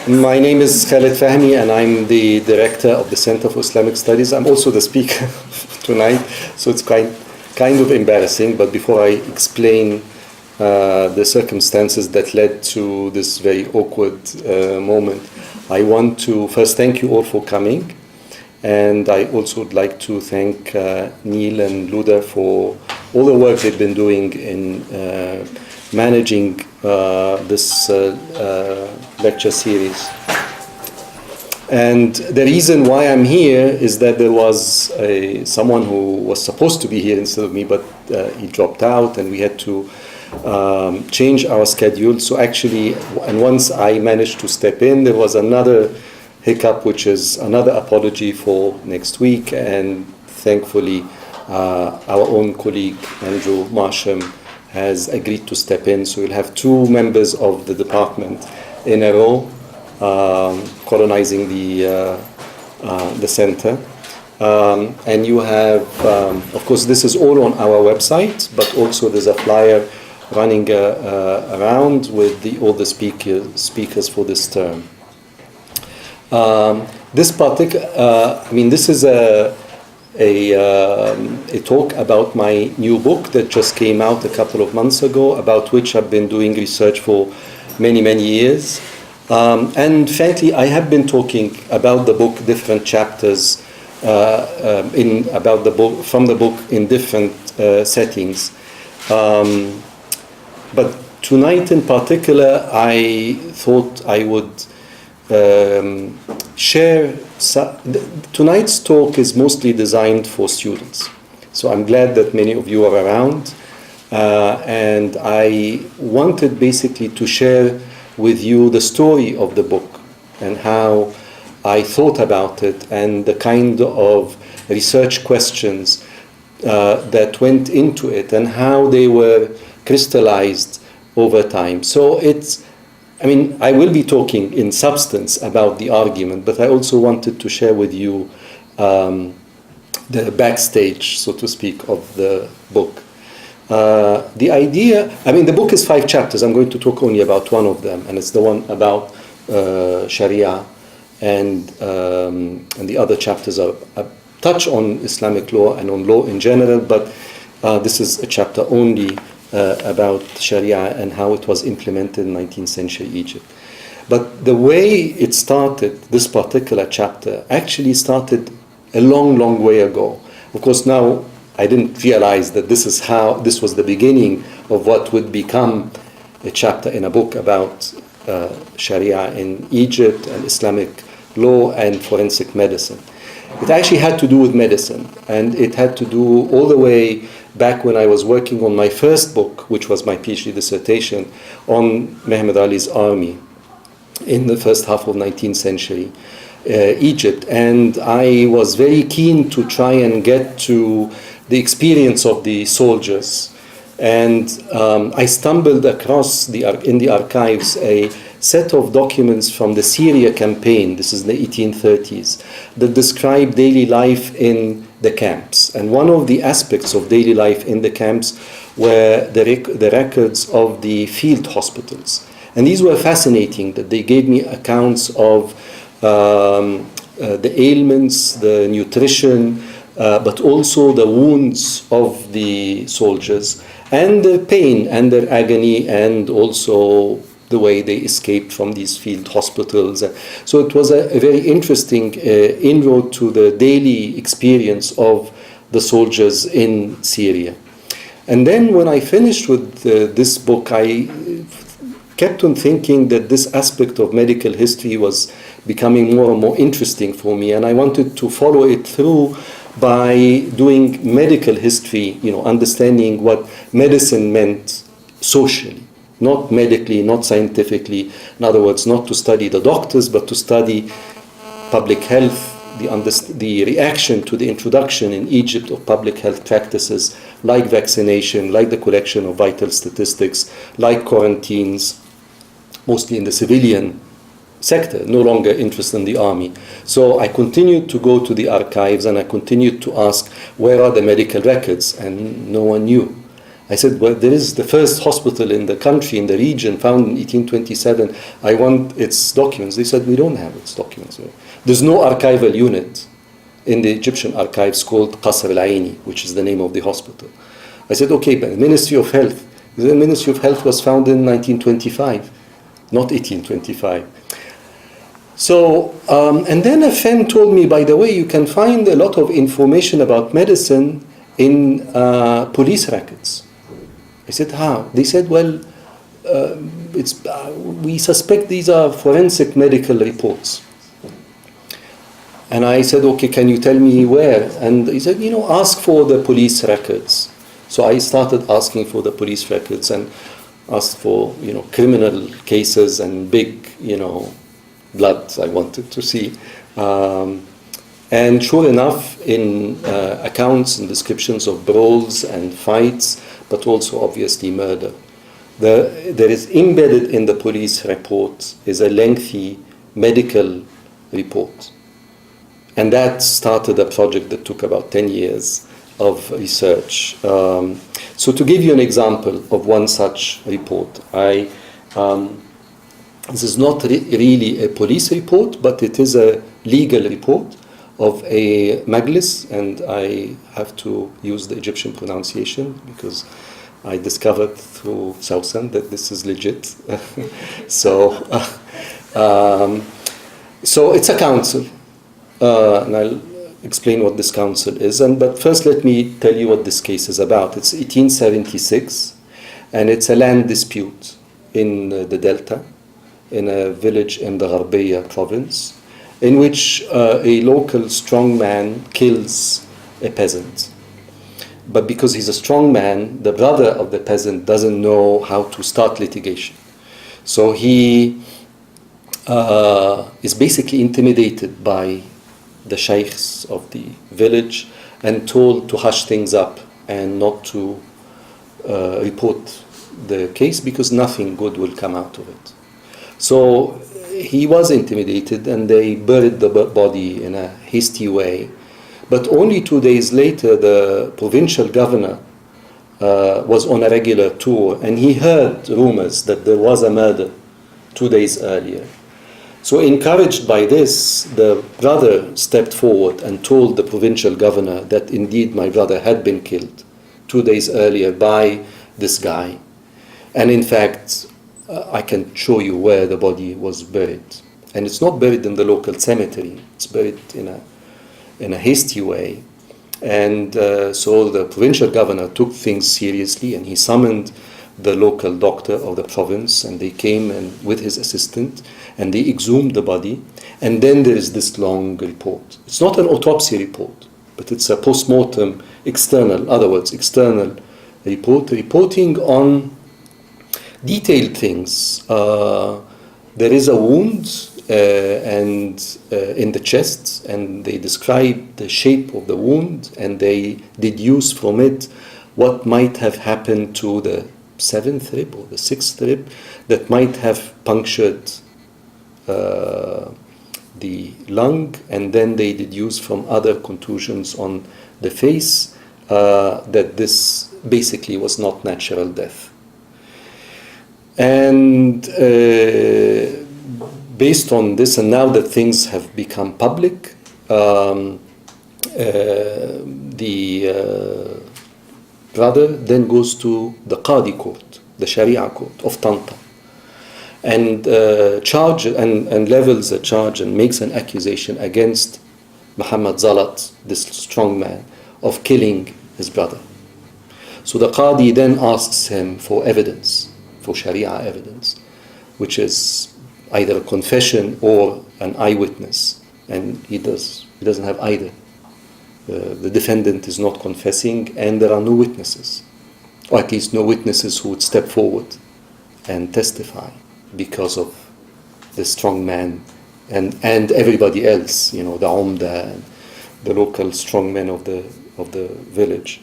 My name is Khaled Fahmi, and I'm the director of the Center for Islamic Studies. I'm also the speaker tonight, so it's kind of embarrassing. But before I explain the circumstances that led to this very awkward moment, I want to first thank you all for coming. And I also would like to thank Neil and Luda for all the work they've been doing in managing this lecture series. And the reason why I'm here is that there was someone who was supposed to be here instead of me, but he dropped out, and we had to change our schedule. So actually, and once I managed to step in, there was another hiccup, which is another apology for next week. And thankfully, our own colleague, Andrew Marsham, has agreed to step in. So we'll have two members of the department in a row colonizing the center. And you have, of course, this is all on our website, but also there's a flyer running around with all the speakers for this term. This particular, this is a talk about my new book that just came out a couple of months ago, about which I've been doing research for many years. And frankly, I have been talking about the book, different chapters about the book, from the book in different settings. But tonight in particular, I thought I would share. Tonight's talk is mostly designed for students. So I'm glad that many of you are around. And I wanted basically to share with you the story of the book and how I thought about it and the kind of research questions that went into it and how they were crystallized over time. So I will be talking in substance about the argument, but I also wanted to share with you the backstage, so to speak, of the book. The idea, the book is 5 chapters. I'm going to talk only about one of them, and it's the one about Sharia, and the other chapters are a touch on Islamic law and on law in general, but this is a chapter only about Sharia and how it was implemented in 19th century Egypt. But the way it started, this particular chapter, actually started a long way ago. Of course, now I didn't realize that this was the beginning of what would become a chapter in a book about Sharia in Egypt and Islamic law and forensic medicine. It actually had to do with medicine, and it had to do all the way back when I was working on my first book, which was my PhD dissertation on Muhammad Ali's army in the first half of 19th century Egypt. And I was very keen to try and get to the experience of the soldiers. And I stumbled across in the archives a set of documents from the Syria campaign, this is the 1830s, that describe daily life in the camps. And one of the aspects of daily life in the camps were the records of the field hospitals. And these were fascinating, that they gave me accounts of the ailments, the nutrition, but also the wounds of the soldiers, and their pain and their agony, and also the way they escaped from these field hospitals. So it was a very interesting inroad to the daily experience of the soldiers in Syria. And then when I finished with this book, I kept on thinking that this aspect of medical history was becoming more and more interesting for me, and I wanted to follow it through by doing medical history, understanding what medicine meant socially. Not medically, not scientifically. In other words, not to study the doctors, but to study public health, the reaction to the introduction in Egypt of public health practices like vaccination, like the collection of vital statistics, like quarantines, mostly in the civilian sector, no longer interested in the army. So I continued to go to the archives, and I continued to ask, where are the medical records? And no one knew. I said, well, there is the first hospital in the country, in the region, found in 1827. I want its documents. They said, we don't have its documents. There's no archival unit in the Egyptian archives called Qasr al-Aini, which is the name of the hospital. I said, okay, but the Ministry of Health. The Ministry of Health was founded in 1925, not 1825. So, and then a friend told me, by the way, you can find a lot of information about medicine in police records. I said, how? They said, well, we suspect these are forensic medical reports. And I said, okay, can you tell me where? And he said, ask for the police records. So I started asking for the police records and asked for, criminal cases and big, blood I wanted to see. And sure enough, in accounts and descriptions of brawls and fights, but also obviously murder, there is embedded in the police report is a lengthy medical report. And that started a project that took about 10 years of research. So to give you an example of one such report, this is not really a police report, but it is a legal report of a majlis, and I have to use the Egyptian pronunciation because I discovered through Sausan that this is legit. So it's a council, and I'll explain what this council is. But first let me tell you what this case is about. It's 1876, and it's a land dispute in the Delta, in a village in the Gharbiya province, in which a local strongman kills a peasant. But because he's a strong man, the brother of the peasant doesn't know how to start litigation. So he is basically intimidated by the sheikhs of the village and told to hush things up and not to report the case because nothing good will come out of it. So he was intimidated and they buried the body in a hasty way. But only 2 days later, the provincial governor was on a regular tour and he heard rumors that there was a murder 2 days earlier. So encouraged by this, the brother stepped forward and told the provincial governor that indeed my brother had been killed 2 days earlier by this guy. And in fact, I can show you where the body was buried. And it's not buried in the local cemetery. It's buried in a hasty way. And so the provincial governor took things seriously and he summoned the local doctor of the province, and they came and with his assistant and they exhumed the body. And then there is this long report. It's not an autopsy report, but it's a post-mortem external report reporting on detailed things. There is a wound and in the chest, and they describe the shape of the wound, and they deduce from it what might have happened to the 7th rib or the 6th rib that might have punctured the lung, and then they deduce from other contusions on the face that this basically was not natural death. And based on this, and now that things have become public, the brother then goes to the Qadi court, the Sharia court of Tanta, and levels a charge and makes an accusation against Muhammad Zalat, this strong man, of killing his brother. So the Qadi then asks him for evidence, for Sharia evidence, which is either a confession or an eyewitness, and he doesn't have either. The defendant is not confessing, and there are no witnesses, or at least no witnesses who would step forward and testify because of the strong man and everybody else, the Umda and the local strong men of the village.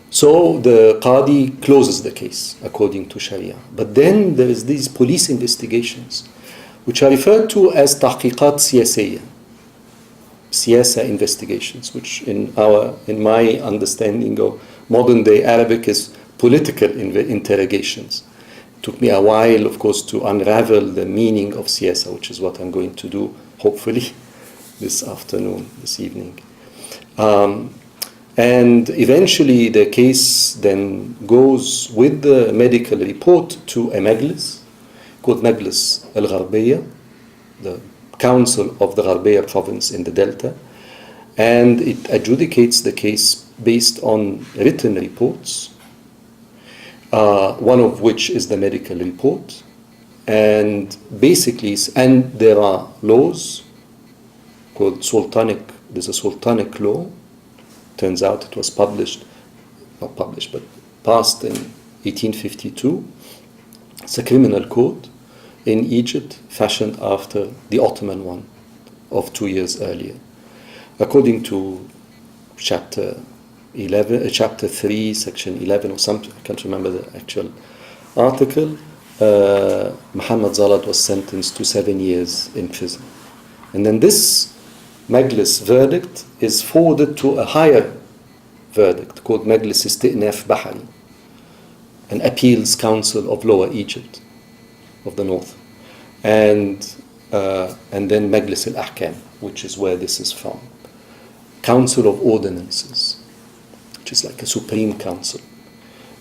So the Qadi closes the case according to Sharia. But then there is these police investigations, which are referred to as tahqiqat siyasiyya, siyasa investigations, which in my understanding modern day Arabic is political interrogations. It took me a while, of course, to unravel the meaning of siyasa, which is what I'm going to do, hopefully, this afternoon, this evening. And eventually the case then goes with the medical report to a majlis called Majlis al-Gharbiya, the Council of the Gharbiya province in the Delta, and it adjudicates the case based on written reports, one of which is the medical report, and basically, and there are laws called sultanic, there's a sultanic law. Turns out it was not published, but passed in 1852. It's a criminal code in Egypt, fashioned after the Ottoman one of 2 years earlier. According to chapter 3, section 11 or something, I can't remember the actual article, Muhammad Zalat was sentenced to 7 years in prison. And then this Majlis verdict is forwarded to a higher verdict called Majlis Isti'naf Bahari, an appeals council of Lower Egypt, of the north, and then Majlis al-Ahkam, which is where this is from, Council of Ordinances, which is like a supreme council,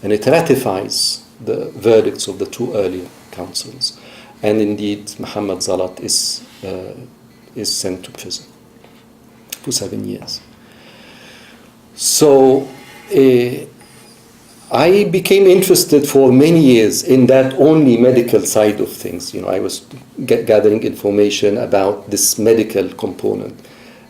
and it ratifies the verdicts of the two earlier councils, and indeed Muhammad Zalat is sent to prison for 7 years. So I became interested for many years in that only medical side of things. I was gathering information about this medical component.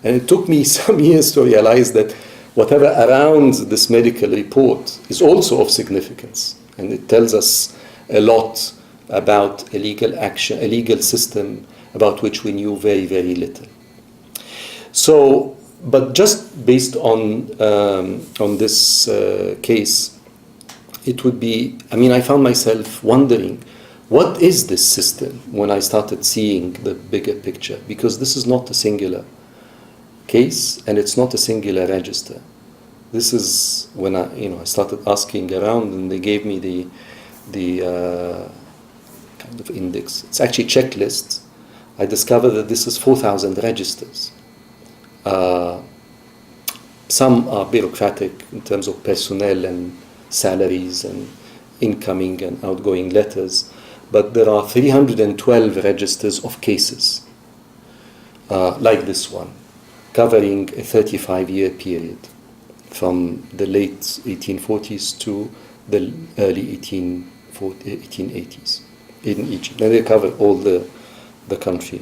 And it took me some years to realize that whatever around this medical report is also of significance. And it tells us a lot about a legal system about which we knew very, very little. So, but just based on this case, it would be, I found myself wondering, what is this system when I started seeing the bigger picture? Because this is not a singular case, and it's not a singular register. This is when I started asking around, and they gave me the kind of index. It's actually checklists. I discovered that this is 4,000 registers. Some are bureaucratic in terms of personnel and salaries and incoming and outgoing letters, but there are 312 registers of cases, like this one, covering a 35-year period from the late 1840s to the early 1880s in Egypt. And they cover all the country.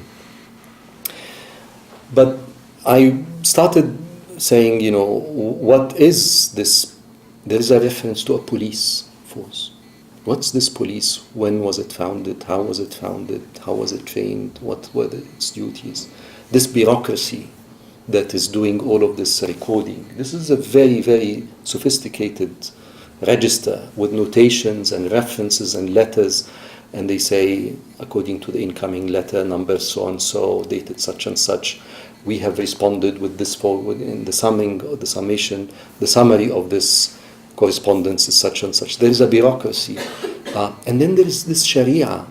But I started saying, what is this? There is a reference to a police force. What's this police? When was it founded? How was it founded? How was it trained? What were its duties? This bureaucracy that is doing all of this recording. This is a very, very sophisticated register with notations and references and letters. And they say, according to the incoming letter, number so and so, dated such and such, we have responded with this forward in the summing or the summation. The summary of this correspondence is such and such. There is a bureaucracy, and then there is this Sharia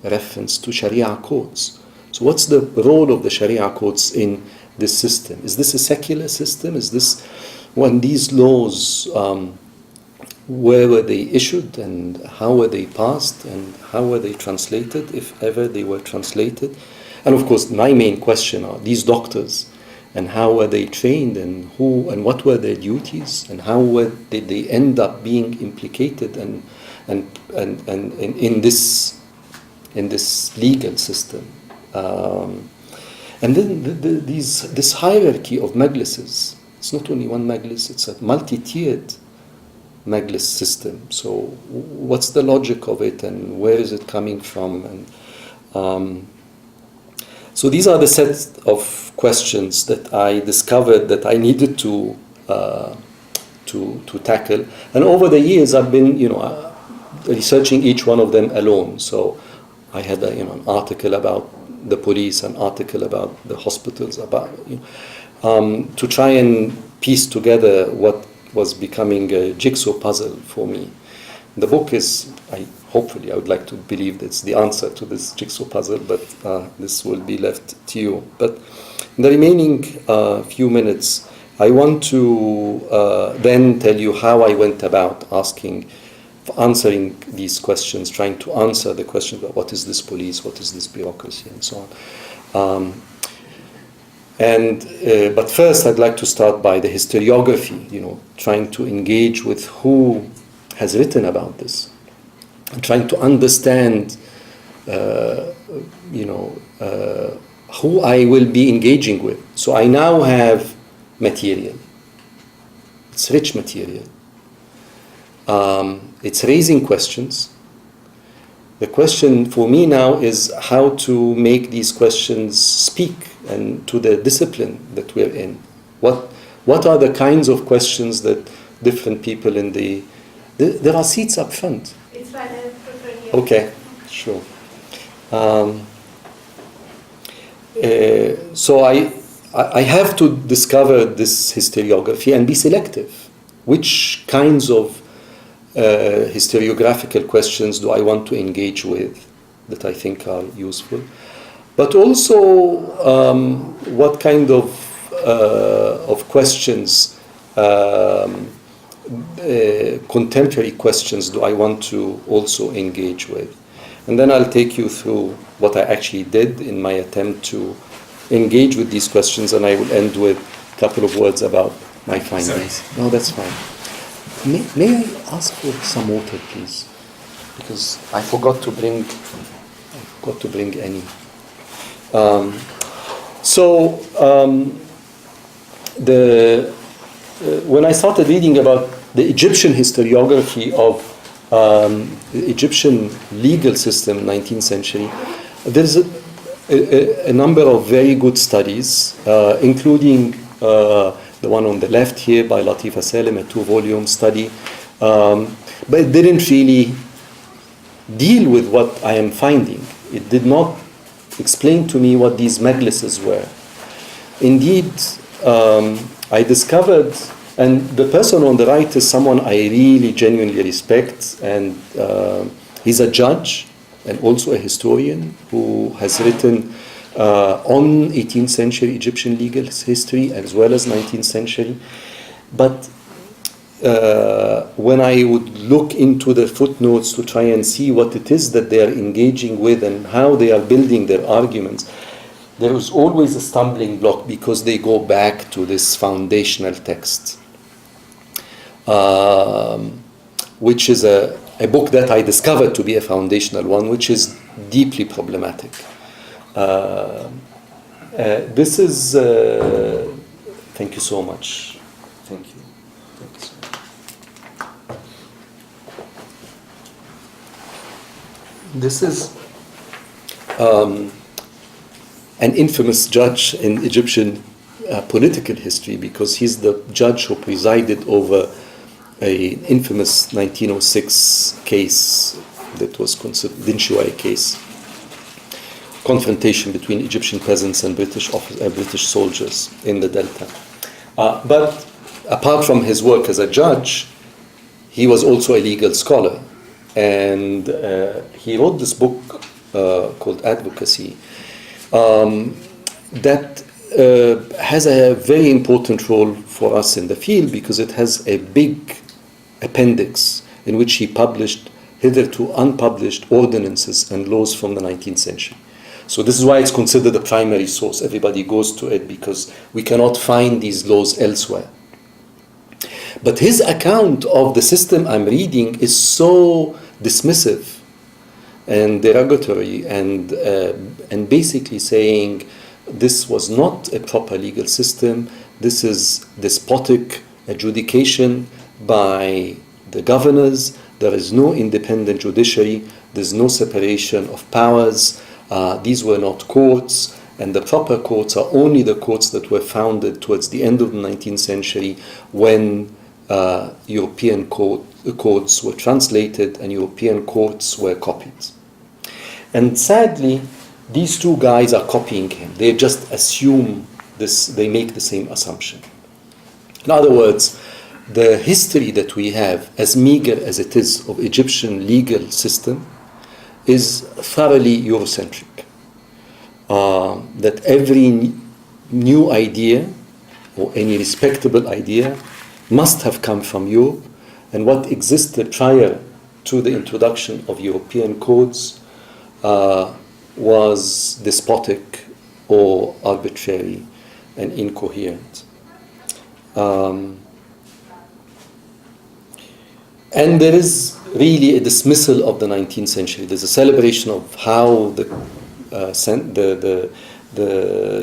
reference to Sharia courts. So, what's the role of the Sharia courts in this system? Is this a secular system? Is this when these laws? Where were they issued, and how were they passed, and how were they translated, if ever they were translated? And of course, my main question are these doctors, and how were they trained, and who, and what were their duties, and how did they end up being implicated and in this legal system? And then this hierarchy of majlises. It's not only one majlis; it's a multi-tiered Majlis system. So what's the logic of it, and where is it coming from? And so these are the set of questions that I discovered that I needed to tackle. And over the years, I've been researching each one of them alone. So I had an article about the police, an article about the hospitals, about to try and piece together what was becoming a jigsaw puzzle for me. The book is, hopefully, I would like to believe that's the answer to this jigsaw puzzle, but this will be left to you. But in the remaining few minutes, I want to then tell you how I went about answering these questions, trying to answer the question about what is this police, what is this bureaucracy, and so on. But first, I'd like to start by the historiography, trying to engage with who has written about this, and trying to understand, who I will be engaging with. So I now have material. It's rich material. It's raising questions. The question for me now is how to make these questions speak and to the discipline that we're in. What are the kinds of questions that different people in there are seats up front. It's fine, I prefer here. Okay, sure. So I have to discover this historiography and be selective. Which kinds of historiographical questions do I want to engage with that I think are useful? But also, what kind of questions, contemporary questions, do I want to also engage with? And then I'll take you through what I actually did in my attempt to engage with these questions, and I will end with a couple of words about my findings. Sorry. No, that's fine. May I ask for some water, please? Because I forgot to bring any. When I started reading about the Egyptian historiography of the Egyptian legal system in the 19th century, there's a number of very good studies, including the one on the left here by Latifa Salem, a 2-volume study, but it didn't really deal with what I am finding. It did not explain to me what these majlises were. Indeed, I discovered, and the person on the right is someone I really genuinely respect, and he's a judge and also a historian who has written on 18th century Egyptian legal history as well as 19th century. But when I would look into the footnotes to try and see what it is that they are engaging with and how they are building their arguments, there was always a stumbling block because they go back to this foundational text, which is a book that I discovered to be a foundational one, which is deeply problematic. This is, thank you so much. Thank you. Thank you so much. This is an infamous judge in Egyptian political history because he's the judge who presided over an infamous 1906 case that was considered Dinshuai case, confrontation between Egyptian peasants and British soldiers in the Delta. But apart from his work as a judge, he was also a legal scholar, and he wrote this book called Advocacy that has a very important role for us in the field because it has a big appendix in which he published hitherto unpublished ordinances and laws from the 19th century. So this is why it's considered a primary source. Everybody goes to it because we cannot find these laws elsewhere. But his account of the system I'm reading is so dismissive and derogatory and basically saying this was not a proper legal system. This is despotic adjudication by the governors. There is no independent judiciary. There's no separation of powers. These were not courts, and the proper courts are only the courts that were founded towards the end of the 19th century when European codes were translated and European courts were copied. And sadly, these two guys are copying him. They just assume this, they make the same assumption. In other words, the history that we have, as meager as it is, of Egyptian legal system, is thoroughly Eurocentric. That every new idea or any respectable idea must have come from Europe, and what existed prior to the introduction of European codes was despotic or arbitrary and incoherent. And there is really a dismissal of the 19th century. There's a celebration of how the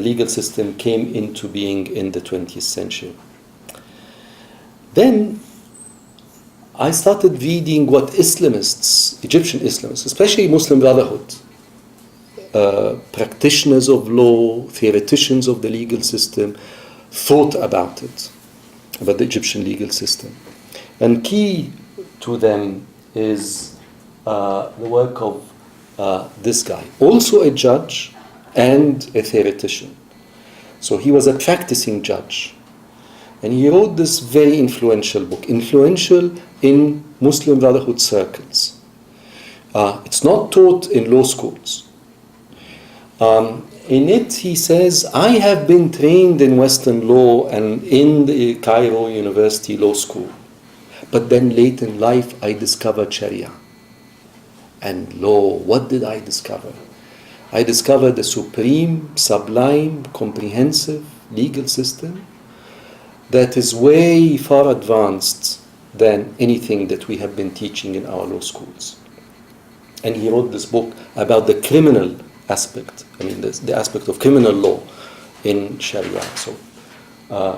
legal system came into being in the 20th century. Then I started reading what Islamists, Egyptian Islamists, especially Muslim Brotherhood, practitioners of law, theoreticians of the legal system, thought about it, about the Egyptian legal system. And key to them is the work of this guy, also a judge and a theoretician. So he was a practicing judge. And he wrote this very influential book, influential in Muslim Brotherhood circles. It's not taught in law schools. In it, he says, I have been trained in Western law and in the Cairo University Law School. But then late in life, I discovered Sharia. And lo, what did I discover? I discovered a supreme, sublime, comprehensive legal system that is way far advanced than anything that we have been teaching in our law schools. And he wrote this book about the criminal aspect, the aspect of criminal law in Sharia. So,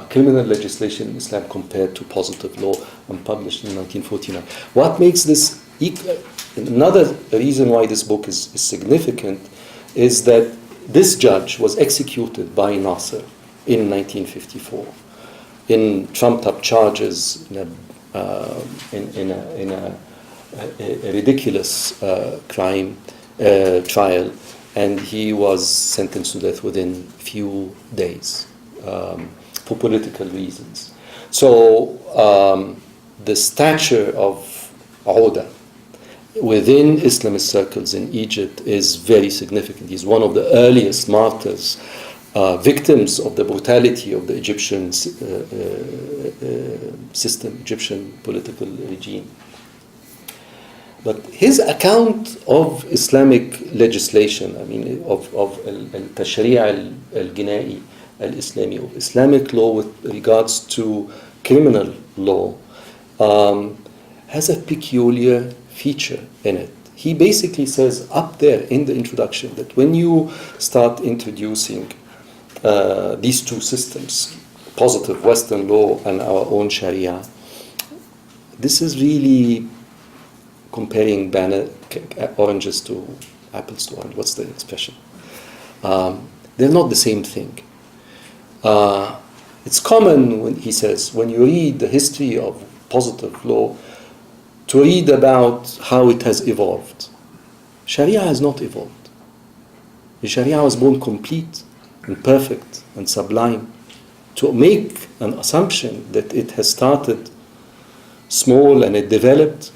criminal legislation in Islam compared to positive law, and published in 1949. What makes this, another reason why this book is significant, is that this judge was executed by Nasser in 1954 in trumped-up charges in a ridiculous trial, and he was sentenced to death within few days for political reasons. So the stature of Auda within Islamist circles in Egypt is very significant. He's one of the earliest martyrs, victims of the brutality of the Egyptian system, Egyptian political regime. But his account of Islamic legislation, of al-Tashri' al-Ginai al-Islami, of Islamic law with regards to criminal law, has a peculiar feature in it. He basically says up there in the introduction that when you start introducing these two systems, positive Western law and our own Sharia, this is really comparing oranges to apples to orange. What's the expression? They're not the same thing. It's common, when he says, when you read the history of positive law, to read about how it has evolved. Sharia has not evolved. The Sharia was born complete and perfect and sublime. To make an assumption that it has started small and it developed,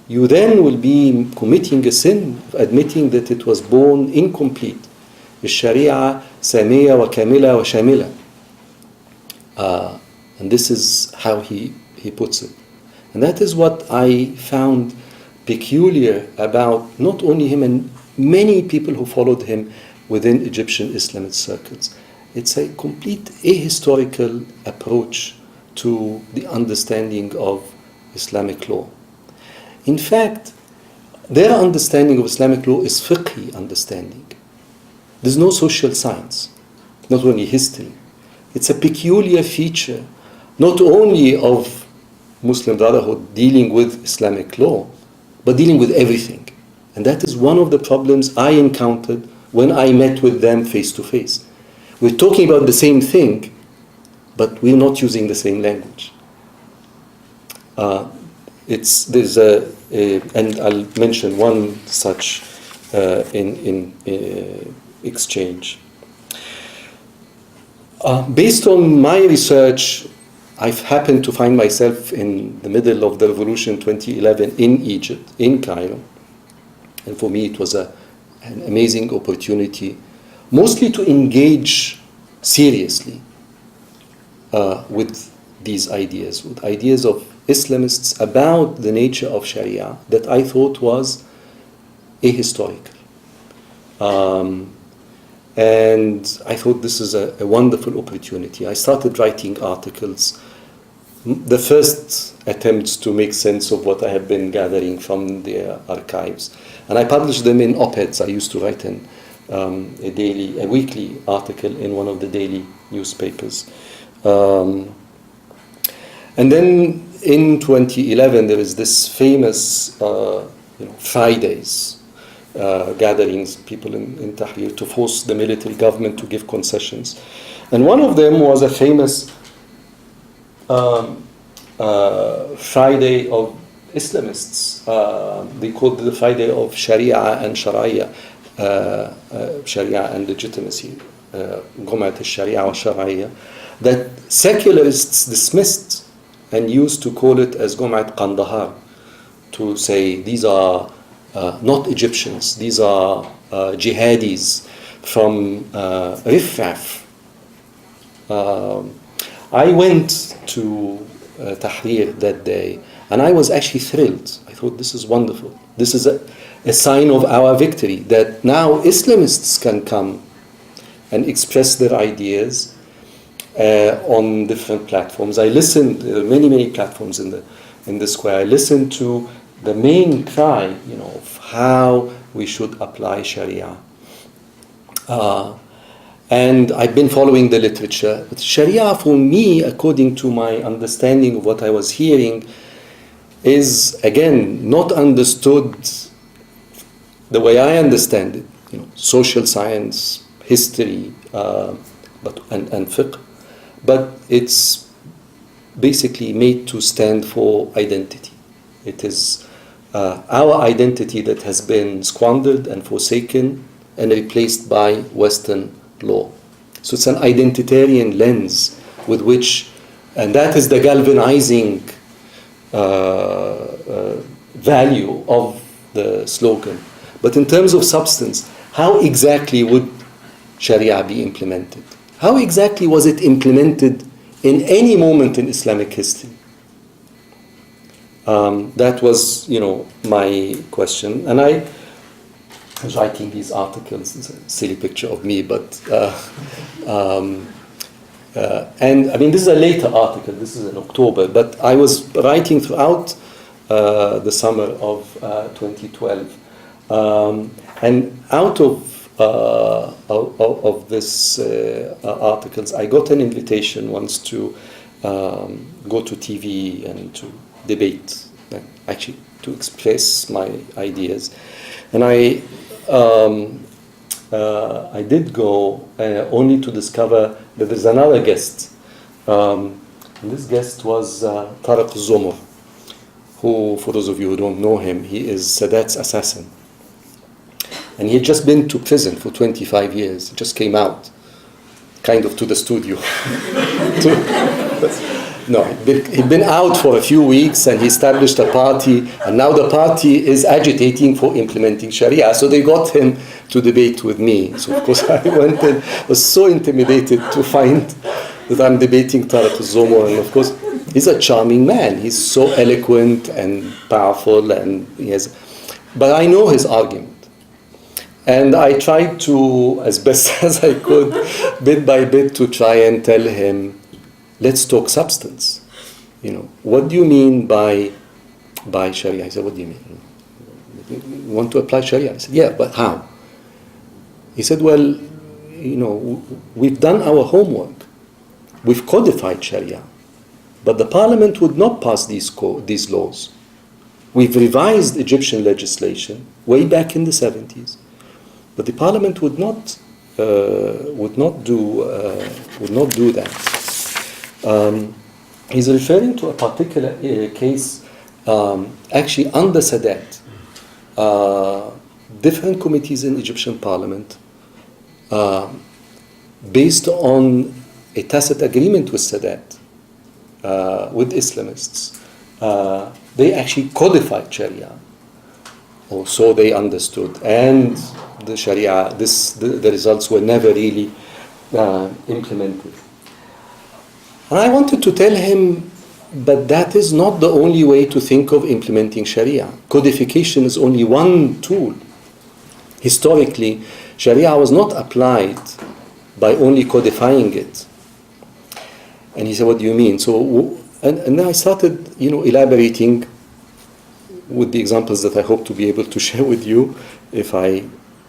you then will be committing a sin of admitting that it was born incomplete. The Sharia Samiya wa Kamila wa Shamila. And this is how he puts it. And that is what I found peculiar about not only him and many people who followed him within Egyptian Islamist circles. It's a complete ahistorical approach to the understanding of Islamic law. In fact, their understanding of Islamic law is fiqhi understanding. There's no social science, not only history. It's a peculiar feature, not only of Muslim Brotherhood dealing with Islamic law, but dealing with everything. And that is one of the problems I encountered when I met with them face to face. We're talking about the same thing, but we're not using the same language. And I'll mention one such in exchange. Based on my research, I've happened to find myself in the middle of the revolution 2011 in Egypt, in Cairo. And for me, it was an amazing opportunity, mostly to engage seriously with these ideas, with ideas of Islamists about the nature of Sharia that I thought was ahistorical. And I thought this is a wonderful opportunity. I started writing articles, the first attempts to make sense of what I have been gathering from the archives. And I published them in op-eds. I used to write a weekly article in one of the daily newspapers. And then in 2011, there is this famous Fridays gatherings, people in Tahrir, to force the military government to give concessions. And one of them was a famous Friday of Islamists. They called it the Friday of Sharia and Sharia, Sharia and legitimacy, Gumat al-Sharia wa Sharia, that secularists dismissed and used to call it as Gumat Qandahar, to say these are not Egyptians, these are jihadis from Riffaf. I went to Tahrir that day, and I was actually thrilled. I thought, this is wonderful. This is a sign of our victory, that now Islamists can come and express their ideas on different platforms. I listened, there are many platforms in the square. I listened to the main cry, of how we should apply Sharia. And I've been following the literature. But Sharia, for me, according to my understanding of what I was hearing, is, again, not understood the way I understand it. Social science, history, and fiqh. But it's basically made to stand for identity. It is our identity that has been squandered and forsaken and replaced by Western law. So it's an identitarian lens with which, and that is the galvanizing value of the slogan. But in terms of substance, how exactly would Sharia be implemented? How exactly was it implemented in any moment in Islamic history? That was, my question. And I was writing these articles. It's a silly picture of me, but and I mean, this is a later article. This is in October, but I was writing throughout the summer of 2012, and out of this articles, I got an invitation once to go to TV and to debate, actually to express my ideas, and I did go only to discover that there's another guest. And this guest was Tariq Zomor, who, for those of you who don't know him, he is Sadat's assassin. And he had just been to prison for 25 years. He just came out, kind of to the studio. No, he'd been out for a few weeks, and he established a party, and now the party is agitating for implementing Sharia. So they got him to debate with me. So of course I went and was so intimidated to find that I'm debating Tariq Zomor, and of course he's a charming man. He's so eloquent and powerful, and but I know his argument. And I tried to, as best as I could, bit by bit, to try and tell him, let's talk substance. What do you mean by Sharia? He said, what do you mean? You want to apply Sharia? I said, yeah, but how? He said, well, we've done our homework. We've codified Sharia. But the parliament would not pass these laws. We've revised Egyptian legislation way back in the 70s. But the parliament would not do that. He's referring to a particular case, actually under Sadat. Different committees in Egyptian parliament, based on a tacit agreement with Sadat, with Islamists, they actually codified Sharia, or so they understood. And the Sharia, the results were never really implemented. And I wanted to tell him, but that is not the only way to think of implementing Sharia. Codification is only one tool. Historically, Sharia was not applied by only codifying it. And he said, what do you mean? So, and then I started, elaborating with the examples that I hope to be able to share with you if I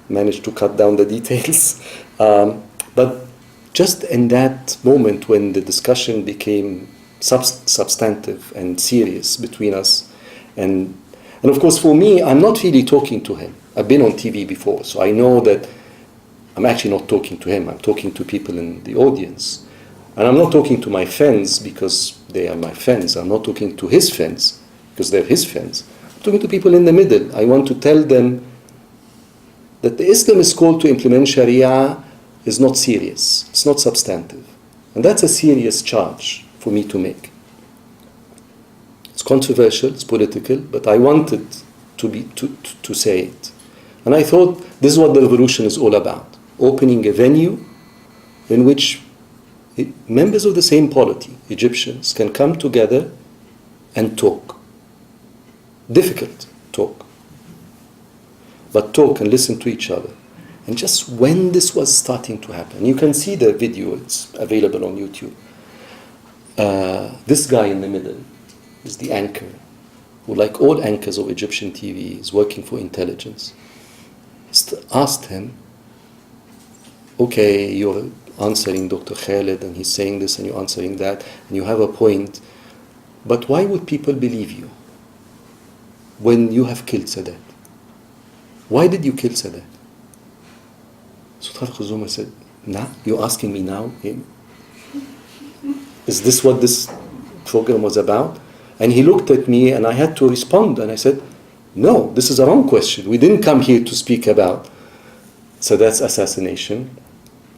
manage to cut down the details. But just in that moment when the discussion became substantive and serious between us, and of course for me, I'm not really talking to him. I've been on TV before, so I know that I'm actually not talking to him. I'm talking to people in the audience. And I'm not talking to my friends because they are my friends. I'm not talking to his friends because they're his friends. I'm talking to people in the middle. I want to tell them that the Islamist call to implement Sharia is not serious. It's not substantive. And that's a serious charge for me to make. It's controversial, it's political, but I wanted to say it. And I thought this is what the revolution is all about. Opening a venue in which members of the same polity, Egyptians, can come together and talk. Difficult talk. But talk and listen to each other. And just when this was starting to happen, you can see the video, it's available on YouTube. This guy in the middle is the anchor, who, like all anchors of Egyptian TV, is working for intelligence. Asked him, okay, you're answering Dr. Khaled and he's saying this and you're answering that and you have a point, but why would people believe you when you have killed Sadat? Why did you kill Sadat? So Tariq al-Zuma said, nah, you're asking me now? Is this what this program was about? And he looked at me and I had to respond and I said, no, this is a wrong question. We didn't come here to speak about Sadat's assassination.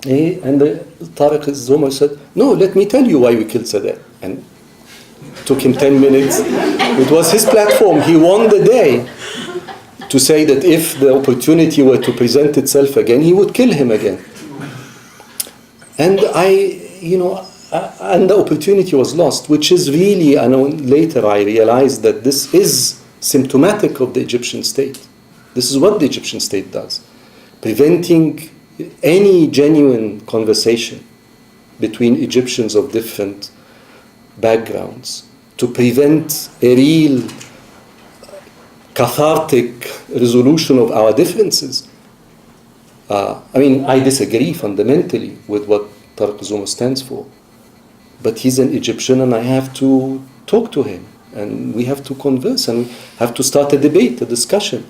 And Tariq al-Zuma said, no, let me tell you why we killed Sadat. And it took him 10 minutes. It was his platform. He won the day to say that if the opportunity were to present itself again, he would kill him again. And and the opportunity was lost, which is really, later I realized that this is symptomatic of the Egyptian state. This is what the Egyptian state does. Preventing any genuine conversation between Egyptians of different backgrounds, to prevent a real cathartic resolution of our differences. I disagree fundamentally with what Tariq al-Zuma stands for, but he's an Egyptian and I have to talk to him and we have to converse and we have to start a debate, a discussion.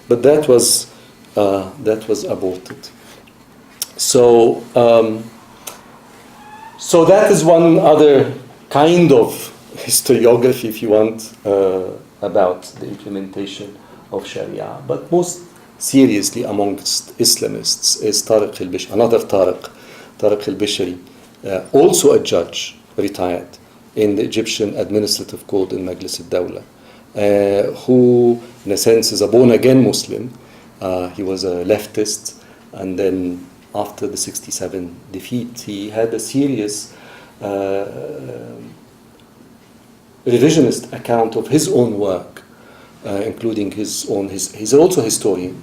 But that was aborted. So that is one other kind of historiography, if you want, about the implementation of Sharia. But most seriously amongst Islamists is Tariq al-Bishri, another Tariq al-Bishri, also a judge, retired, in the Egyptian Administrative Court in Majlis al-Dawla, who in a sense is a born-again Muslim. He was a leftist, and then after the 67 defeat, he had a serious revisionist account of his own work, including he's also a historian.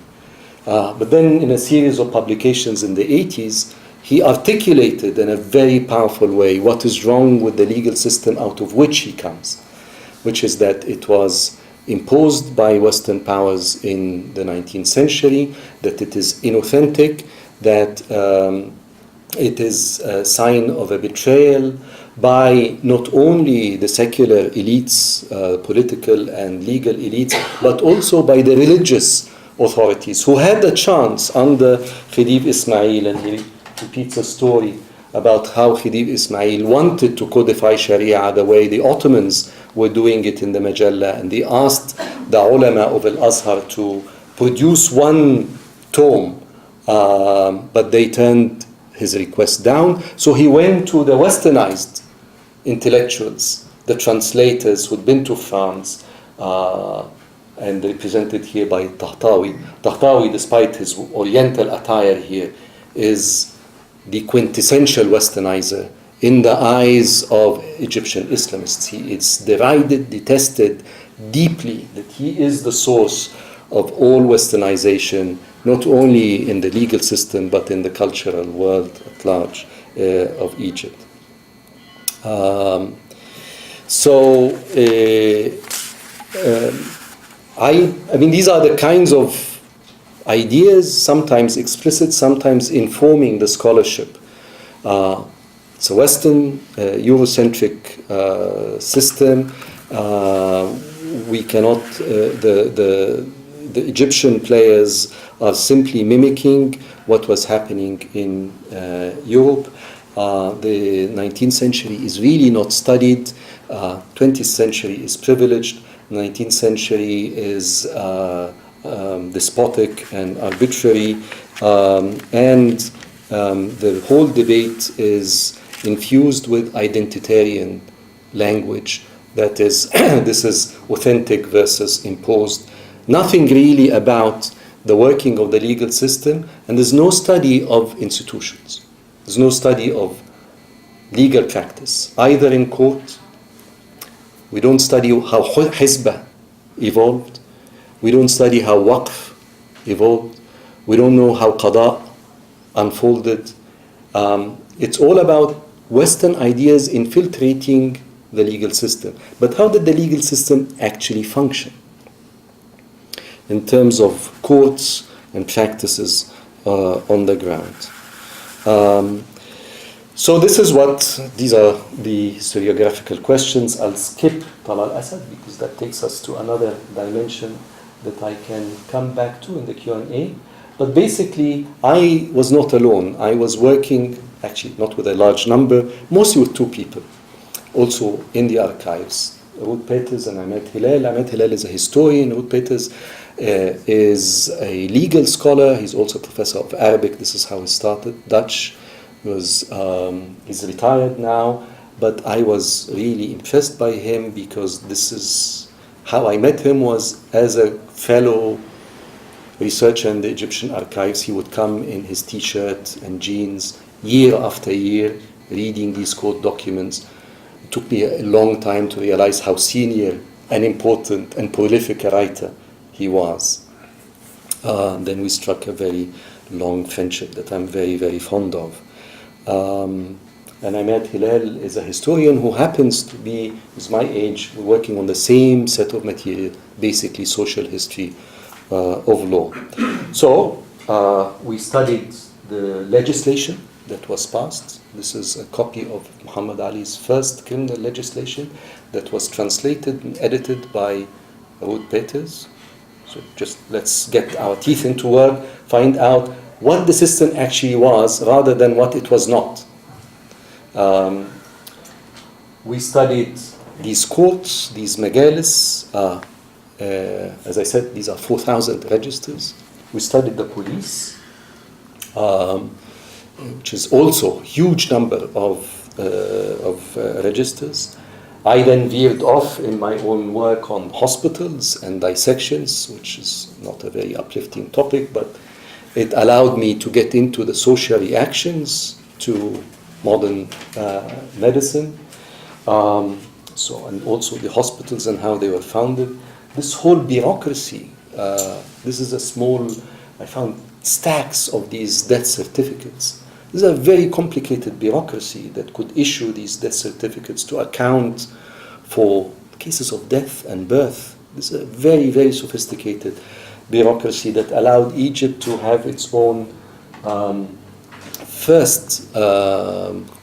But then in a series of publications in the 80s, he articulated in a very powerful way what is wrong with the legal system out of which he comes, which is that it was imposed by Western powers in the 19th century, that it is inauthentic, that it is a sign of a betrayal by not only the secular elites, political and legal elites, but also by the religious authorities who had a chance under Khedive Ismail, and he repeats a story about how Khedive Ismail wanted to codify Sharia the way the Ottomans were doing it in the Majalla, and they asked the ulama of Al-Azhar to produce one tome, but they turned his request down. So he went to the westernized intellectuals the translators who'd been to France, and represented here by Tahtawi. Tahtawi, despite his oriental attire here, is the quintessential westernizer in the eyes of Egyptian Islamists. He is derided, detested deeply, that he is the source of all westernization, not only in the legal system, but in the cultural world at large of Egypt. I mean, these are the kinds of ideas, sometimes explicit, sometimes informing the scholarship. It's a Western, Eurocentric system. We cannot, the Egyptian players are simply mimicking what was happening in Europe. The 19th century is really not studied. 20th century is privileged. 19th century is despotic and arbitrary, and the whole debate is infused with identitarian language. That is, this is authentic versus imposed. Nothing really about the working of the legal system, and there's no study of institutions. There's no study of legal practice, either in court. We don't study how Hizbah evolved. We don't study how Waqf evolved. We don't know how Qada unfolded. It's all about Western ideas infiltrating the legal system. But how did the legal system actually function in terms of courts and practices on the ground? So this is these are the historiographical questions. I'll skip Talal Asad because that takes us to another dimension that I can come back to in the Q&A. But basically, I was not alone. I was working, actually not with a large number, mostly with two people, also in the archives, Ruud Peters and Ahmed Hillel. Ahmed Hillel is a historian. Ruud Peters is a legal scholar. He's also a professor of Arabic. This is how he started, Dutch. He's retired now, but I was really impressed by him because this is how I met him, was as a fellow researcher in the Egyptian archives. He would come in his t-shirt and jeans year after year reading these court documents. It took me a long time to realize how senior and important and prolific a writer he was. Then we struck a very long friendship that I'm very, very fond of. And Ahmed Hillel is a historian who happens to be, is my age, working on the same set of material, basically social history of law. So we studied the legislation that was passed. This is a copy of Muhammad Ali's first criminal legislation that was translated and edited by Ruud Peters. So just let's get our teeth into work, find out what the system actually was rather than what it was not. We studied these courts, these megalis. As I said, these are 4,000 registers. We studied the police, which is also a huge number of registers. I then veered off in my own work on hospitals and dissections, which is not a very uplifting topic, but it allowed me to get into the social reactions to modern medicine. And also the hospitals and how they were founded. This whole bureaucracy, this is a small, I found stacks of these death certificates. This is a very complicated bureaucracy that could issue these death certificates to account for cases of death and birth. This is a very, very sophisticated bureaucracy that allowed Egypt to have its own first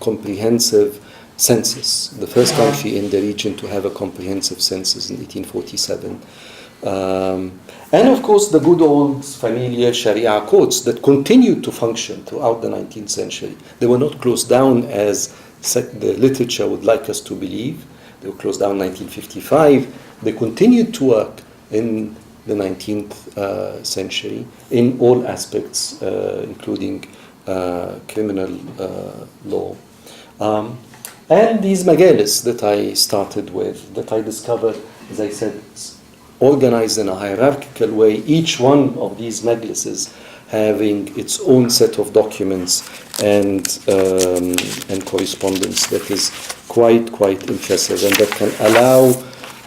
comprehensive census, the first country in the region to have a comprehensive census in 1847. And of course the good old familiar Sharia courts that continued to function throughout the 19th century. They were not closed down as the literature would like us to believe. They were closed down in 1955. They continued to work in the 19th century in all aspects, including criminal law. And these majalis that I started with, that I discovered, as I said, organized in a hierarchical way, each one of these majlises having its own set of documents and correspondence that is quite impressive, and that can allow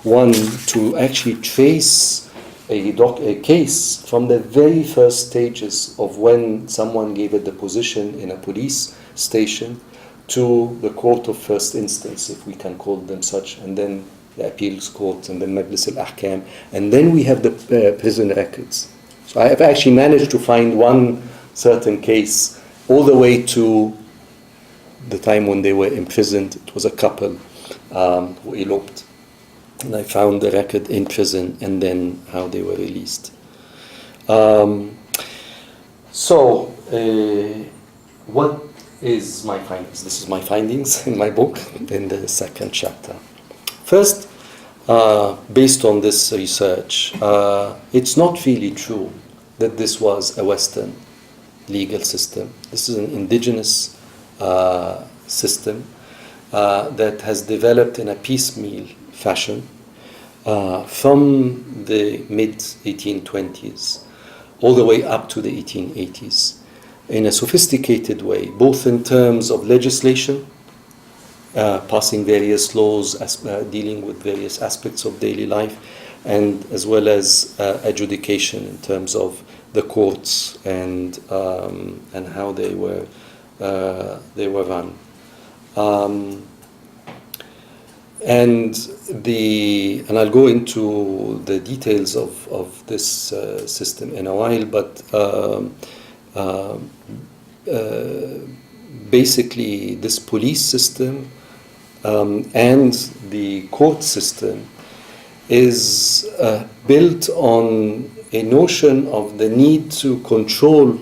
one to actually trace a case from the very first stages of when someone gave a deposition in a police station to the court of first instance, if we can call them such, and then the appeals court, and then Majlis al-Ahkam, and then we have the prison records. So I have actually managed to find one certain case all the way to the time when they were imprisoned. It was a couple who eloped. And I found the record in prison and then how they were released. What is my findings? This is my findings in my book in the second chapter. First, based on this research, it's not really true that this was a Western legal system. This is an indigenous system that has developed in a piecemeal fashion from the mid-1820s all the way up to the 1880s in a sophisticated way, both in terms of legislation, passing various laws dealing with various aspects of daily life, and as well as adjudication in terms of the courts and how they were run. And I'll go into the details of this system in a while, but basically this police system and the court system is built on a notion of the need to control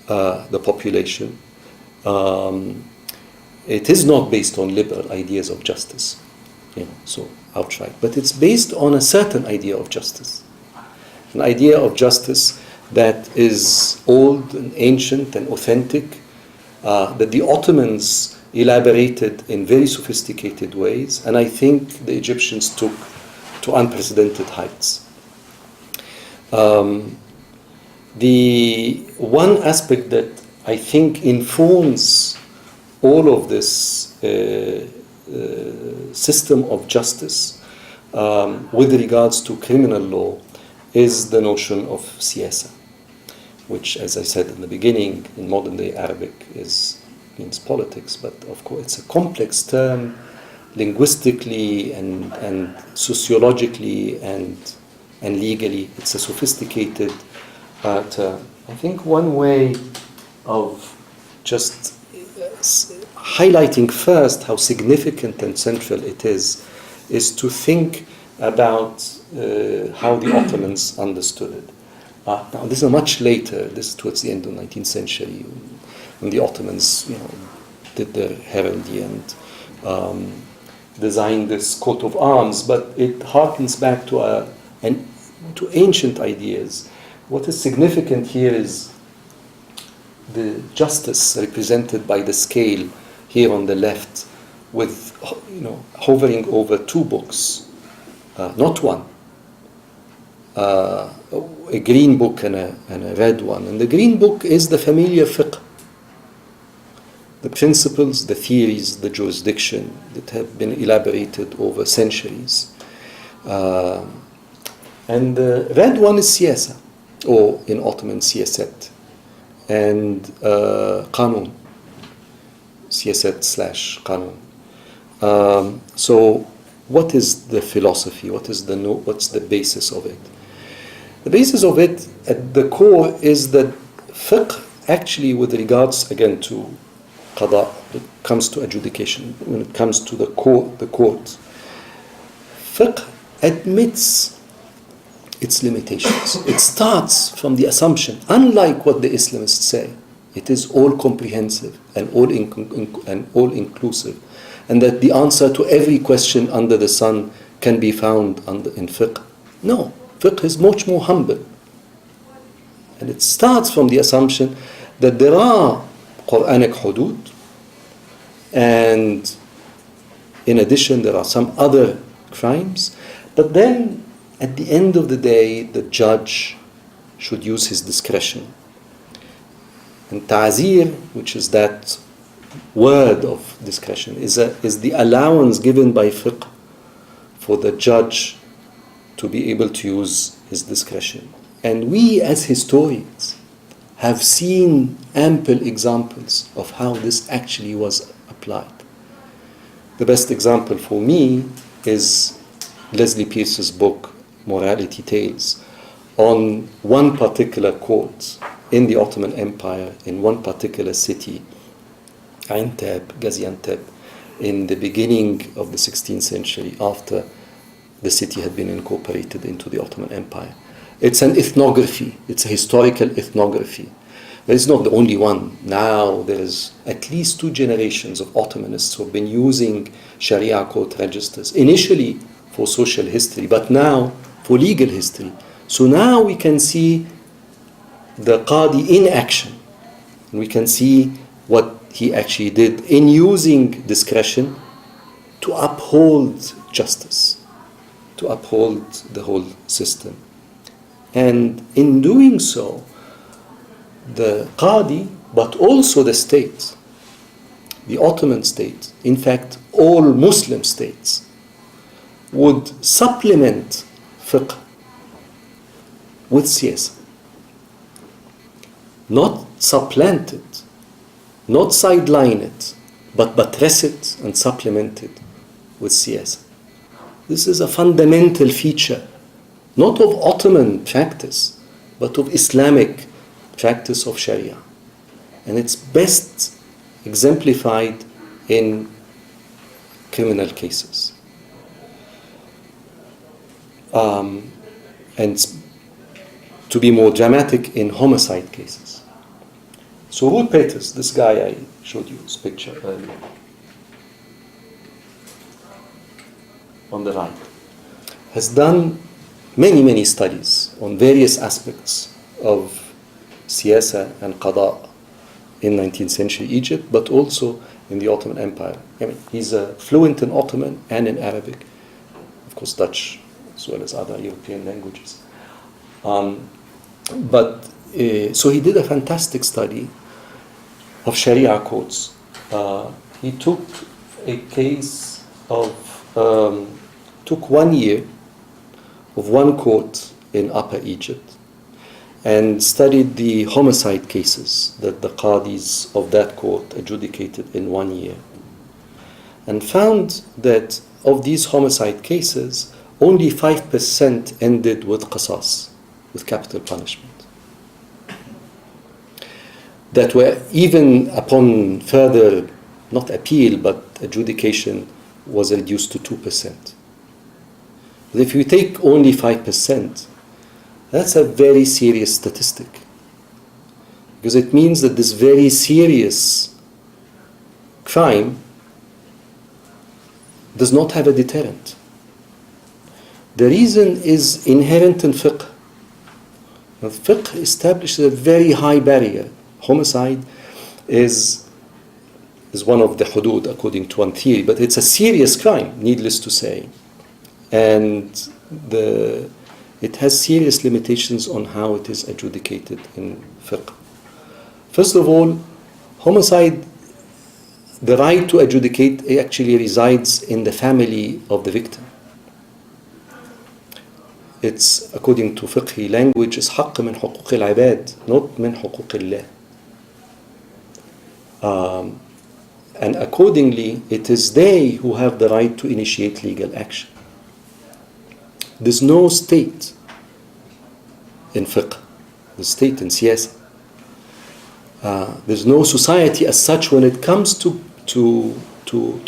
the population. It is not based on liberal ideas of justice, so outright, but it's based on a certain idea of justice, an idea of justice that is old and ancient and authentic, that the Ottomans elaborated in very sophisticated ways, and I think the Egyptians took to unprecedented heights. The one aspect that I think informs all of this system of justice with regards to criminal law is the notion of siyasa, which, as I said in the beginning, in modern day Arabic means politics, but of course it's a complex term linguistically and sociologically and legally. It's a sophisticated term. I think one way of just highlighting first how significant and central it is to think about how the Ottomans understood it. Now, this is much later. This is towards the end of the 19th century, when the Ottomans, did their heraldry and designed this coat of arms. But it harkens back to ancient ideas. What is significant here is the justice represented by the scale here on the left, with hovering over two books, not one. A green book and a red one. And the green book is the familiar fiqh, the principles, the theories, the jurisdiction that have been elaborated over centuries. And the red one is siyasa, or in Ottoman siyaset, and qanun, siyaset/qanun. So what is the philosophy? What's the basis of it? The basis of it at the core is that fiqh, actually, with regards again to qada, it comes to adjudication, when it comes to the court, fiqh admits its limitations. It starts from the assumption, unlike what the Islamists say, it is all comprehensive and all inclusive, and that the answer to every question under the sun can be found in fiqh. No, fiqh is much more humble. And it starts from the assumption that there are Quranic hudud and In addition, there are some other crimes. But then, at the end of the day, the judge should use his discretion. And ta'zir, which is that word of discretion, is the allowance given by fiqh for the judge to be able to use his discretion. And we as historians have seen ample examples of how this actually was applied. The best example for me is Leslie Pierce's book, Morality Tales, on one particular court in the Ottoman Empire, in one particular city, Gaziantep, in the beginning of the 16th century, after the city had been incorporated into the Ottoman Empire. It's an ethnography, it's a historical ethnography. But it's not the only one. Now there is at least 2 generations of Ottomanists who have been using Sharia court registers, initially for social history, but now for legal history. So now we can see the Qadi in action. And we can see what he actually did in using discretion to uphold justice, to uphold the whole system. And in doing so, the Qadi, but also the state, the Ottoman state, in fact, all Muslim states, would supplement fiqh with siyasa. Not supplant it, not sideline it, but buttress it and supplement it with siyasa. This is a fundamental feature, not of Ottoman practice, but of Islamic practice of Sharia. And it's best exemplified in criminal cases. And to be more dramatic, in homicide cases. So Ruud Peters, this guy I showed you his picture earlier, on the right, has done many studies on various aspects of siyasa and qada in 19th century Egypt, but also in the Ottoman Empire. I mean, he's fluent in Ottoman and in Arabic, of course Dutch, as well as other European languages. So he did a fantastic study of Sharia courts. He took a case of, took 1 year of one court in Upper Egypt and studied the homicide cases that the qadis of that court adjudicated in 1 year, and found that of these homicide cases, only 5% ended with qasas, with capital punishment. That were even upon further, not appeal, but adjudication, was reduced to 2%. But if you take only 5%, that's a very serious statistic. Because it means that this very serious crime does not have a deterrent. The reason is inherent in fiqh. Now, fiqh establishes a very high barrier. Homicide is one of the hudud according to one theory, but it's a serious crime, needless to say. And it has serious limitations on how it is adjudicated in fiqh. First of all, homicide, the right to adjudicate actually resides in the family of the victim. It's, according to fiqhi language, is حق من حقوق العباد, not من حقوق الله. And accordingly, it is they who have the right to initiate legal action. There's no state in fiqh, the state in siyasa. There's no society as such when it comes to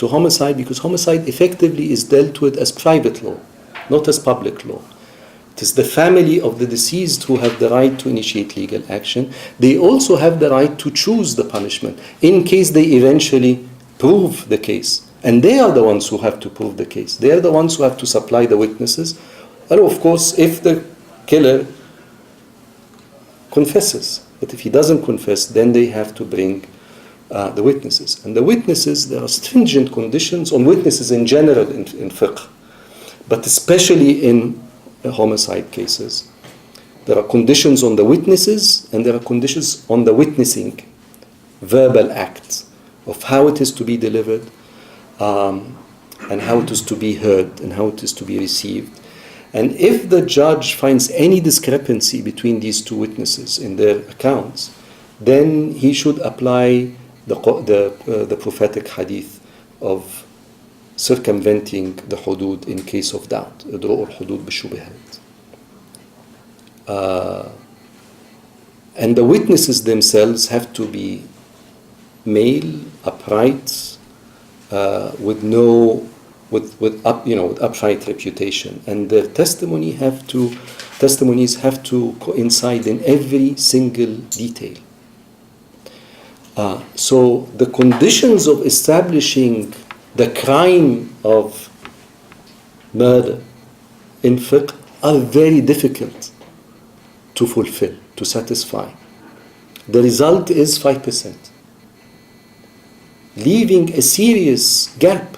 homicide, because homicide effectively is dealt with as private law, not as public law. It is the family of the deceased who have the right to initiate legal action. They also have the right to choose the punishment in case they eventually prove the case. And they are the ones who have to prove the case. They are the ones who have to supply the witnesses. And of course, if the killer confesses. But if he doesn't confess, then they have to bring the witnesses. And the witnesses, there are stringent conditions on witnesses in general in fiqh, but especially in homicide cases. There are conditions on the witnesses and there are conditions on the witnessing, verbal acts of how it is to be delivered, and how it is to be heard and how it is to be received. And if the judge finds any discrepancy between these two witnesses in their accounts, then he should apply the prophetic hadith of circumventing the hudud in case of doubt. إدراء الحدود بالشبهات. And the witnesses themselves have to be male, upright, with upright reputation, and their testimonies have to coincide in every single detail. So the conditions of establishing the crime of murder in fiqh are very difficult to fulfill, to satisfy. The result is 5%, leaving a serious gap.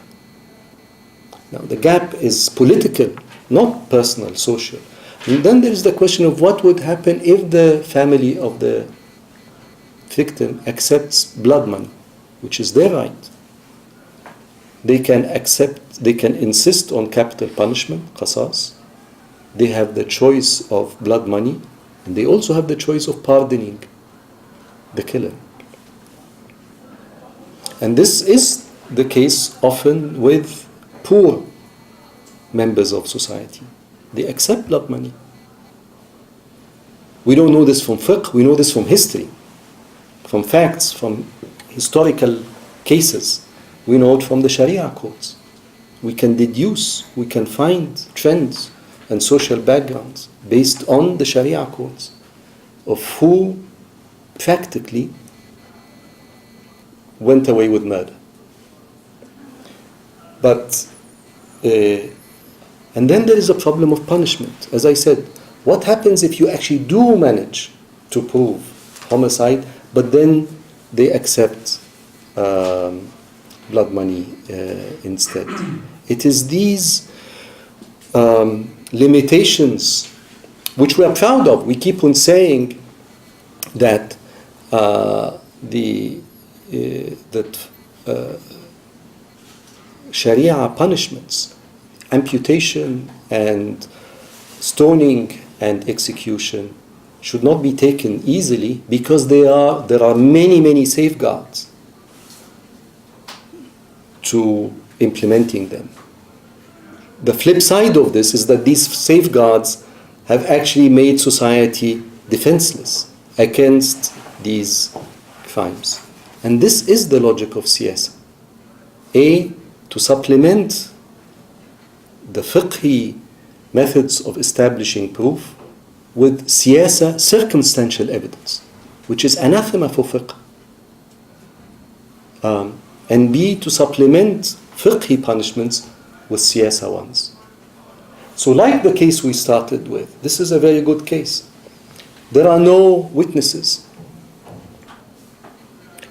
Now the gap is political, not personal, social. And then there is the question of what would happen if the family of the victim accepts blood money, which is their right. They can insist on capital punishment, qasas. They have the choice of blood money, and they also have the choice of pardoning the killer. And this is the case often with poor members of society. They accept blood money. We don't know this from fiqh, we know this from history, from facts, from historical cases. We know it from the Sharia courts. We can deduce, we can find trends and social backgrounds based on the Sharia courts of who practically went away with murder. But, and then there is a problem of punishment. As I said, what happens if you actually do manage to prove homicide, but then they accept blood money instead? It is these limitations which we are proud of. We keep on saying that Sharia punishments, amputation and stoning and execution, should not be taken easily because there are many safeguards to implementing them. The flip side of this is that these safeguards have actually made society defenseless against these crimes. And this is the logic of CIS. To supplement the fiqhi methods of establishing proof with siyasa, circumstantial evidence, which is anathema for fiqh. And B, to supplement fiqhi punishments with siyasa ones. So like the case we started with, this is a very good case. There are no witnesses.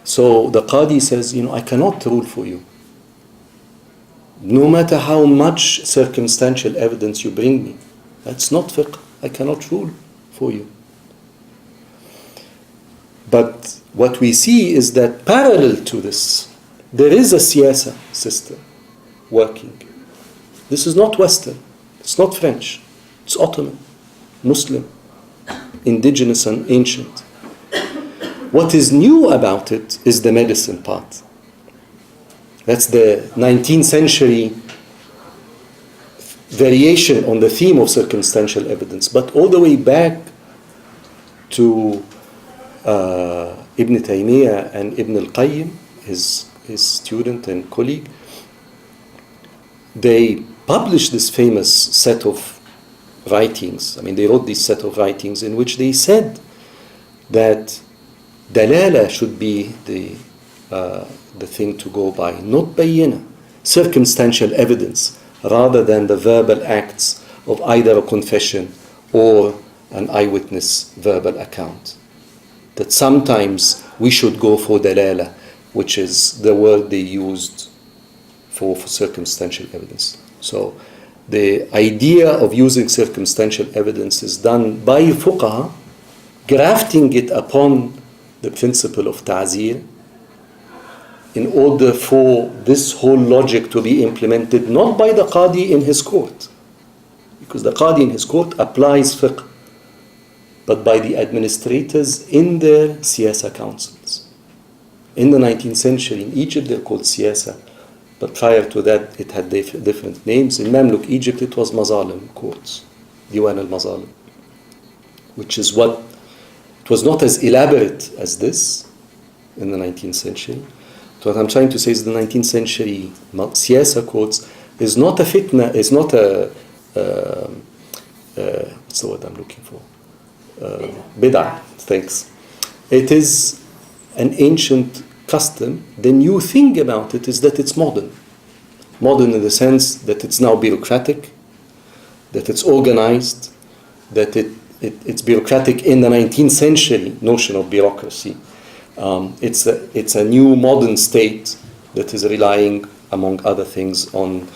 So the qadi says, I cannot rule for you. No matter how much circumstantial evidence you bring me, that's not fiqh. I cannot rule for you. But what we see is that parallel to this, there is a siyasa system working. This is not Western, it's not French, it's Ottoman, Muslim, indigenous and ancient. What is new about it is the medicine part. That's the 19th century variation on the theme of circumstantial evidence. But all the way back to Ibn Taymiyyah and Ibn al-Qayyim, his student and colleague, they published this famous set of writings. They wrote this set of writings in which they said that dalala should be the thing to go by, not bayyina, circumstantial evidence, rather than the verbal acts of either a confession or an eyewitness verbal account. That sometimes we should go for dalala, which is the word they used for circumstantial evidence. So the idea of using circumstantial evidence is done by fuqaha, grafting it upon the principle of ta'zir in order for this whole logic to be implemented not by the qadi in his court, because the qadi in his court applies fiqh, but by the administrators in their siyasa councils. In the 19th century in Egypt they're called siyasa, but prior to that it had different names. In Mamluk Egypt it was mazalim courts, diwan al-mazalim, which is what, it was not as elaborate as this in the 19th century. So what I'm trying to say is the 19th century siyasa courts is not a fitna, is not a, what's the word I'm looking for? Bid'ah, thanks. It is an ancient custom. The new thing about it is that it's modern. Modern in the sense that it's now bureaucratic, that it's organized, that it's bureaucratic in the 19th century notion of bureaucracy. It's a new modern state that is relying, among other things, on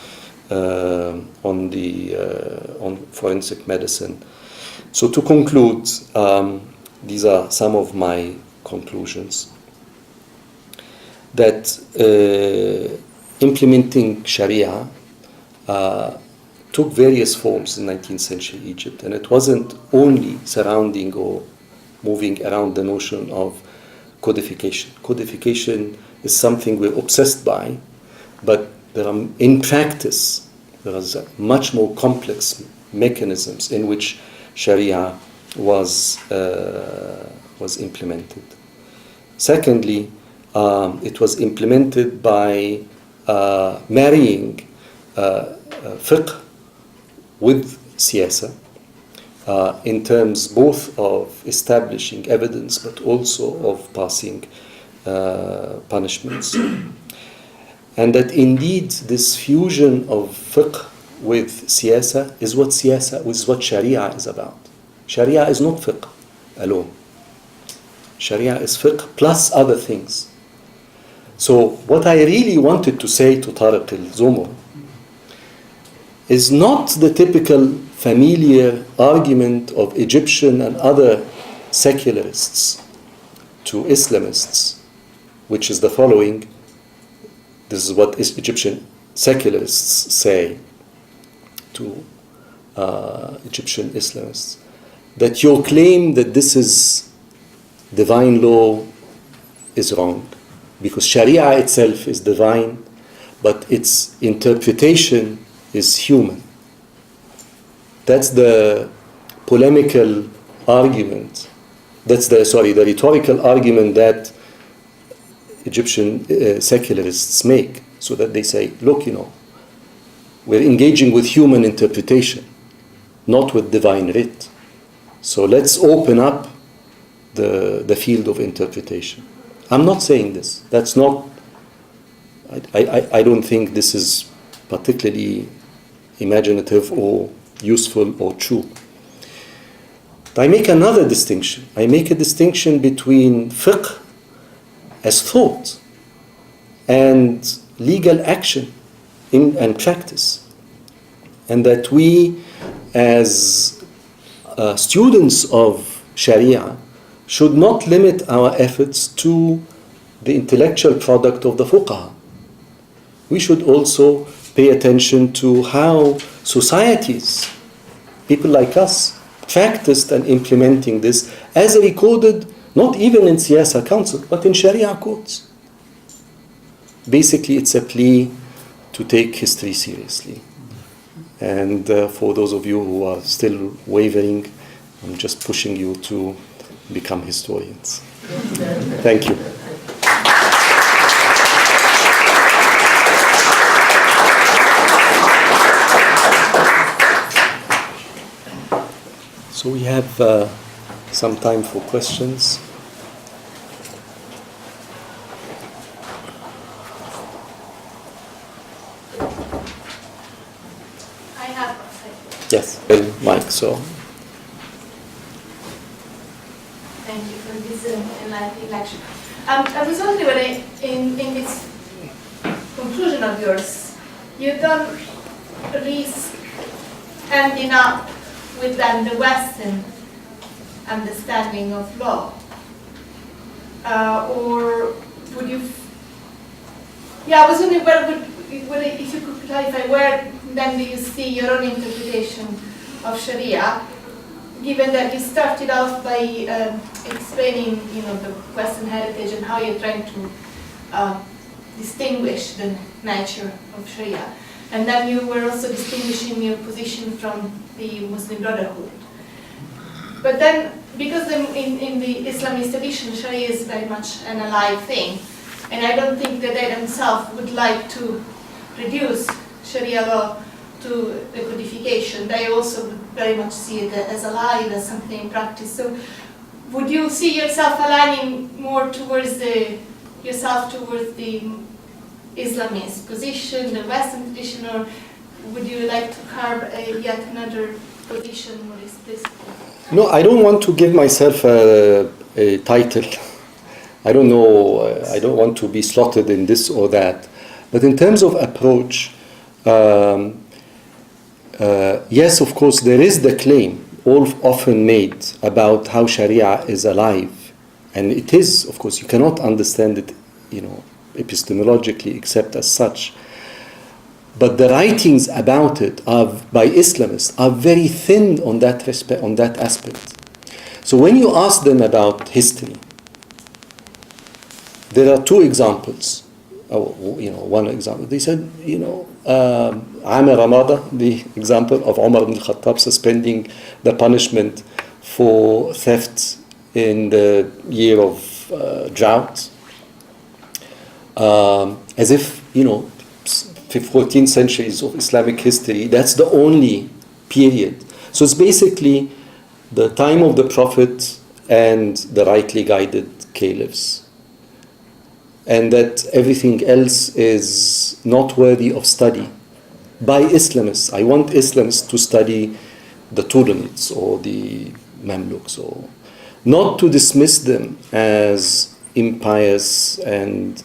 forensic medicine. So to conclude, these are some of my conclusions. That implementing Sharia took various forms in 19th century Egypt, and it wasn't only surrounding or moving around the notion of codification. Codification is something we're obsessed by, but in practice there is much more complex mechanisms in which Sharia was implemented. Secondly, it was implemented by marrying fiqh with siyasa in terms both of establishing evidence but also of passing punishments. And that indeed this fusion of fiqh with siyasa is what Sharia is about. Sharia is not fiqh alone. Sharia is fiqh plus other things. So what I really wanted to say to Tariq al-Zumur is not the typical familiar argument of Egyptian and other secularists to Islamists, which is the following. This is what Egyptian secularists say to Egyptian Islamists, that your claim that this is divine law is wrong, because Sharia itself is divine, but its interpretation is human. That's the polemical argument. That's the rhetorical argument that Egyptian secularists make, so that they say, look, we're engaging with human interpretation, not with divine writ. So let's open up the field of interpretation. I'm not saying this. That's not, I don't think this is particularly imaginative or useful or true. I make another distinction. I make a distinction between fiqh as thought and legal action and practice. And that we, as students of Sharia, should not limit our efforts to the intellectual product of the fuqaha. We should also pay attention to how societies, people like us, practiced and implementing this as recorded, not even in Siyasa Council, but in Sharia courts. Basically, it's a plea to take history seriously. And for those of you who are still wavering, I'm just pushing you to become historians. Thank you. So we have some time for questions. I have. Yes, Mike. So. Thank you for this enlightening lecture. I was wondering whether in this conclusion of yours, you don't risk ending up with then the Western understanding of law, or would you? Yeah, I was wondering whether if you could clarify where then do you see your own interpretation of Sharia, given that you started off by explaining, the Western heritage and how you're trying to distinguish the nature of Sharia, and then you were also distinguishing your position from the Muslim Brotherhood. But then, because in the Islamist tradition, Sharia is very much an alive thing, and I don't think that they themselves would like to reduce Sharia law to the codification. They also would very much see it as alive, as something in practice. So would you see yourself aligning more towards the Islamist position, the Western tradition, or would you like to carve yet another position more explicitly? No, I don't want to give myself a title. I don't know, I don't want to be slotted in this or that. But in terms of approach, yes, of course, there is the claim, often made, about how Sharia is alive. And it is, of course, you cannot understand it, epistemologically except as such. But the writings about it by Islamists are very thin on that aspect. So when you ask them about history, there are two examples. One example, they said, Amir Ramada, the example of Umar ibn al-Khattab suspending the punishment for theft in the year of drought, as if 14 centuries of Islamic history, that's the only period. So it's basically the time of the Prophet and the rightly guided caliphs, and that everything else is not worthy of study by Islamists. I want Islamists to study the Turanids or the Mamluks, or not to dismiss them as impious and,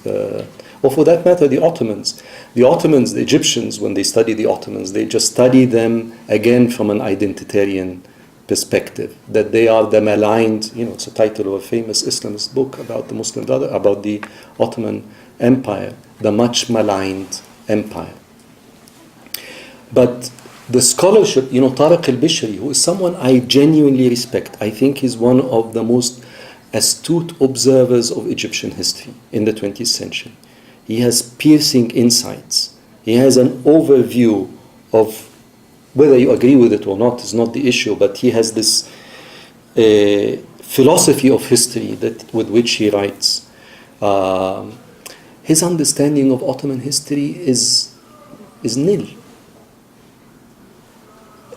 or for that matter, the Ottomans. The Ottomans, the Egyptians, when they study the Ottomans, they just study them again from an identitarian perspective, that they are the maligned, it's a title of a famous Islamist book about the Muslim Brotherhood, about the Ottoman Empire, the much maligned empire. But the scholarship, Tariq al-Bishri, who is someone I genuinely respect, I think he's one of the most astute observers of Egyptian history in the 20th century. He has piercing insights. He has an overview of, whether you agree with it or not is not the issue, but he has this philosophy of history with which he writes. His understanding of Ottoman history is nil.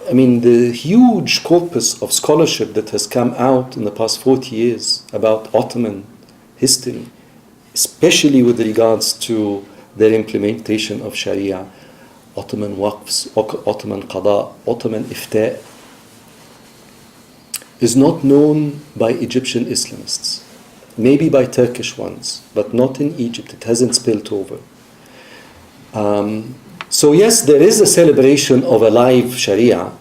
I mean, the huge corpus of scholarship that has come out in the past 40 years about Ottoman history, especially with regards to their implementation of Sharia, Ottoman Waqfs, Ottoman Qada, Ottoman Ifta', is not known by Egyptian Islamists. Maybe by Turkish ones, but not in Egypt. It hasn't spilled over. So yes, there is a celebration of a live Sharia,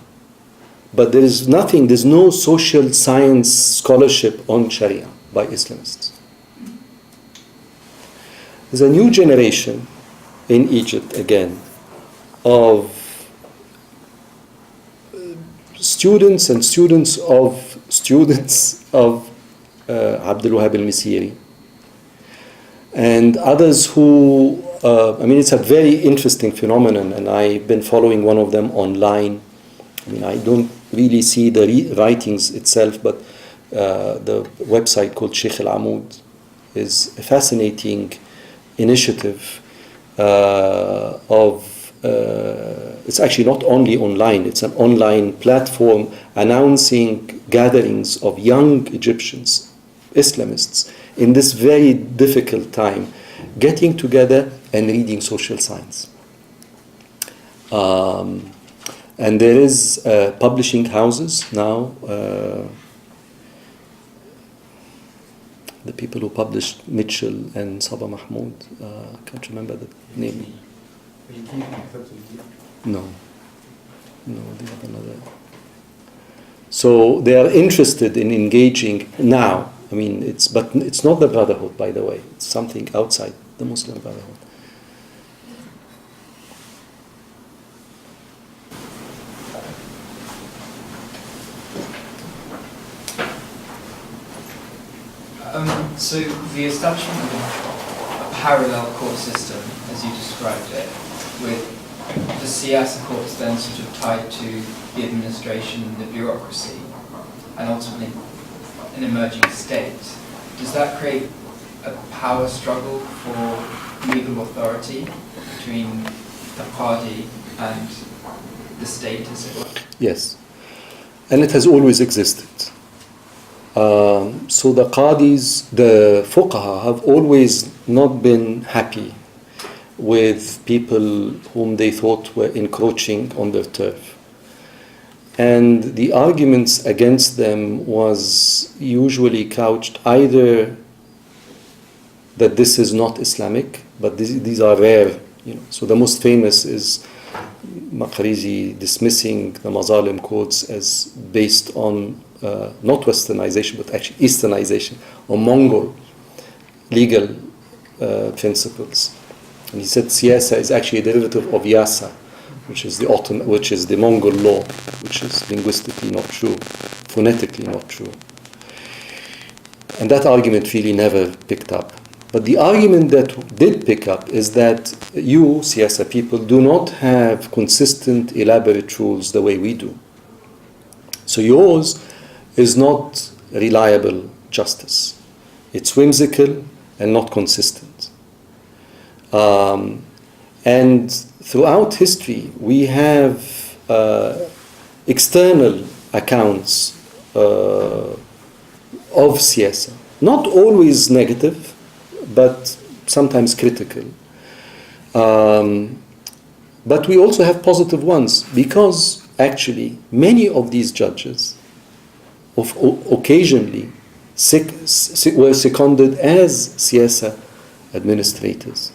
but there's no social science scholarship on Sharia by Islamists. There's a new generation in Egypt again of students of Abdul Wahab al-Misiri, and others who, it's a very interesting phenomenon, and I've been following one of them online. I don't really see the writings itself, but the website called Sheikh al-Amud is a fascinating initiative it's actually not only online, it's an online platform announcing gatherings of young Egyptians, Islamists, in this very difficult time, getting together and reading social science. And there is publishing houses now. the people who published Mitchell and Saba Mahmoud. I can't remember the name. No, they have another. So they are interested in engaging now. I mean, but it's not the Brotherhood, by the way. It's something outside the Muslim Brotherhood. So the establishment of a parallel court system, as you described it, with the CIS courts then sort of tied to the administration and the bureaucracy, and ultimately an emerging state, does that create a power struggle for legal authority between the party and the state, as it were? Yes, and it has always existed. So the qadis, the fuqaha, have always not been happy with people whom they thought were encroaching on their turf. And the arguments against them was usually couched either that this is not Islamic, but these are rare. So the most famous is Maqrizi dismissing the Mazalim codes as based on not westernization, but actually easternization, or Mongol legal principles. And he said siyasa is actually a derivative of yasa, which is the Mongol law, which is linguistically not true, phonetically not true. And that argument really never picked up. But the argument that did pick up is that you, siyasa people, do not have consistent, elaborate rules the way we do. So yours is not reliable justice. It's whimsical and not consistent. And throughout history, we have external accounts of siyasa. Not always negative, but sometimes critical. But we also have positive ones, because actually many of these judges occasionally were seconded as siyasa administrators.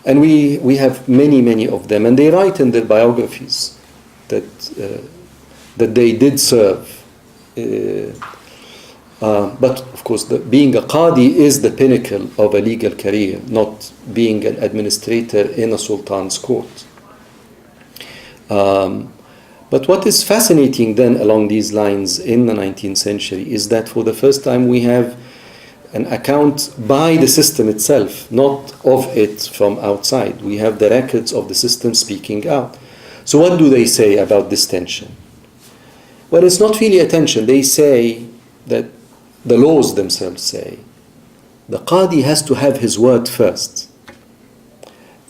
And we have many of them, and they write in their biographies that they did serve. But of course, being a qadi is the pinnacle of a legal career, not being an administrator in a sultan's court. But what is fascinating then along these lines in the 19th century is that for the first time we have an account by the system itself, not of it from outside. We have the records of the system speaking out. So what do they say about this tension? Well, it's not really a tension. They say that the laws themselves say the qadi has to have his word first.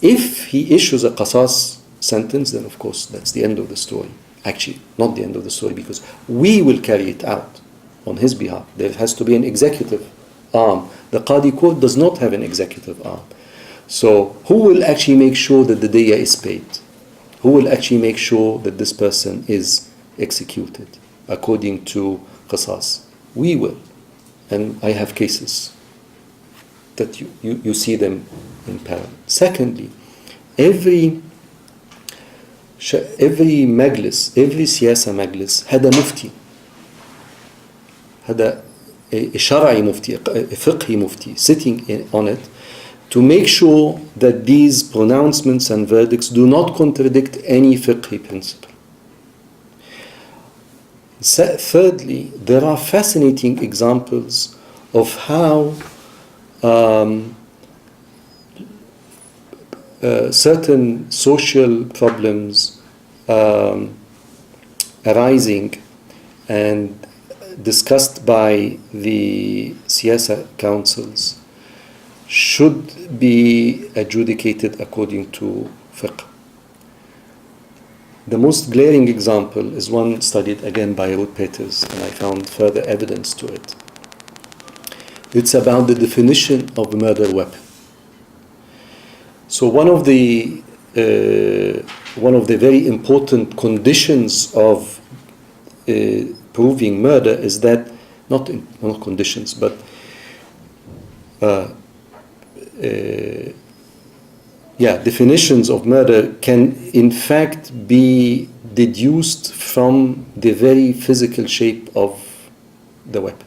If he issues a qasas sentence, then of course that's the end of the story. Actually, not the end of the story, because we will carry it out on his behalf. There has to be an executive arm. The Qadi court does not have an executive arm. So who will actually make sure that the diya is paid? Who will actually make sure that this person is executed according to qasas? We will. And I have cases that you see them in parallel. Secondly, every majlis, every siyasa majlis had a mufti, had a shar'i mufti, a fiqhi mufti sitting on it to make sure that these pronouncements and verdicts do not contradict any fiqhi principle. Thirdly, there are fascinating examples of how certain social problems arising and discussed by the siyasa councils should be adjudicated according to fiqh. The most glaring example is one studied again by Ruth Peters, and I found further evidence to it. It's about the definition of a murder weapon. So one of the very important conditions of proving murder is that not conditions, but definitions of murder can in fact be deduced from the very physical shape of the weapon.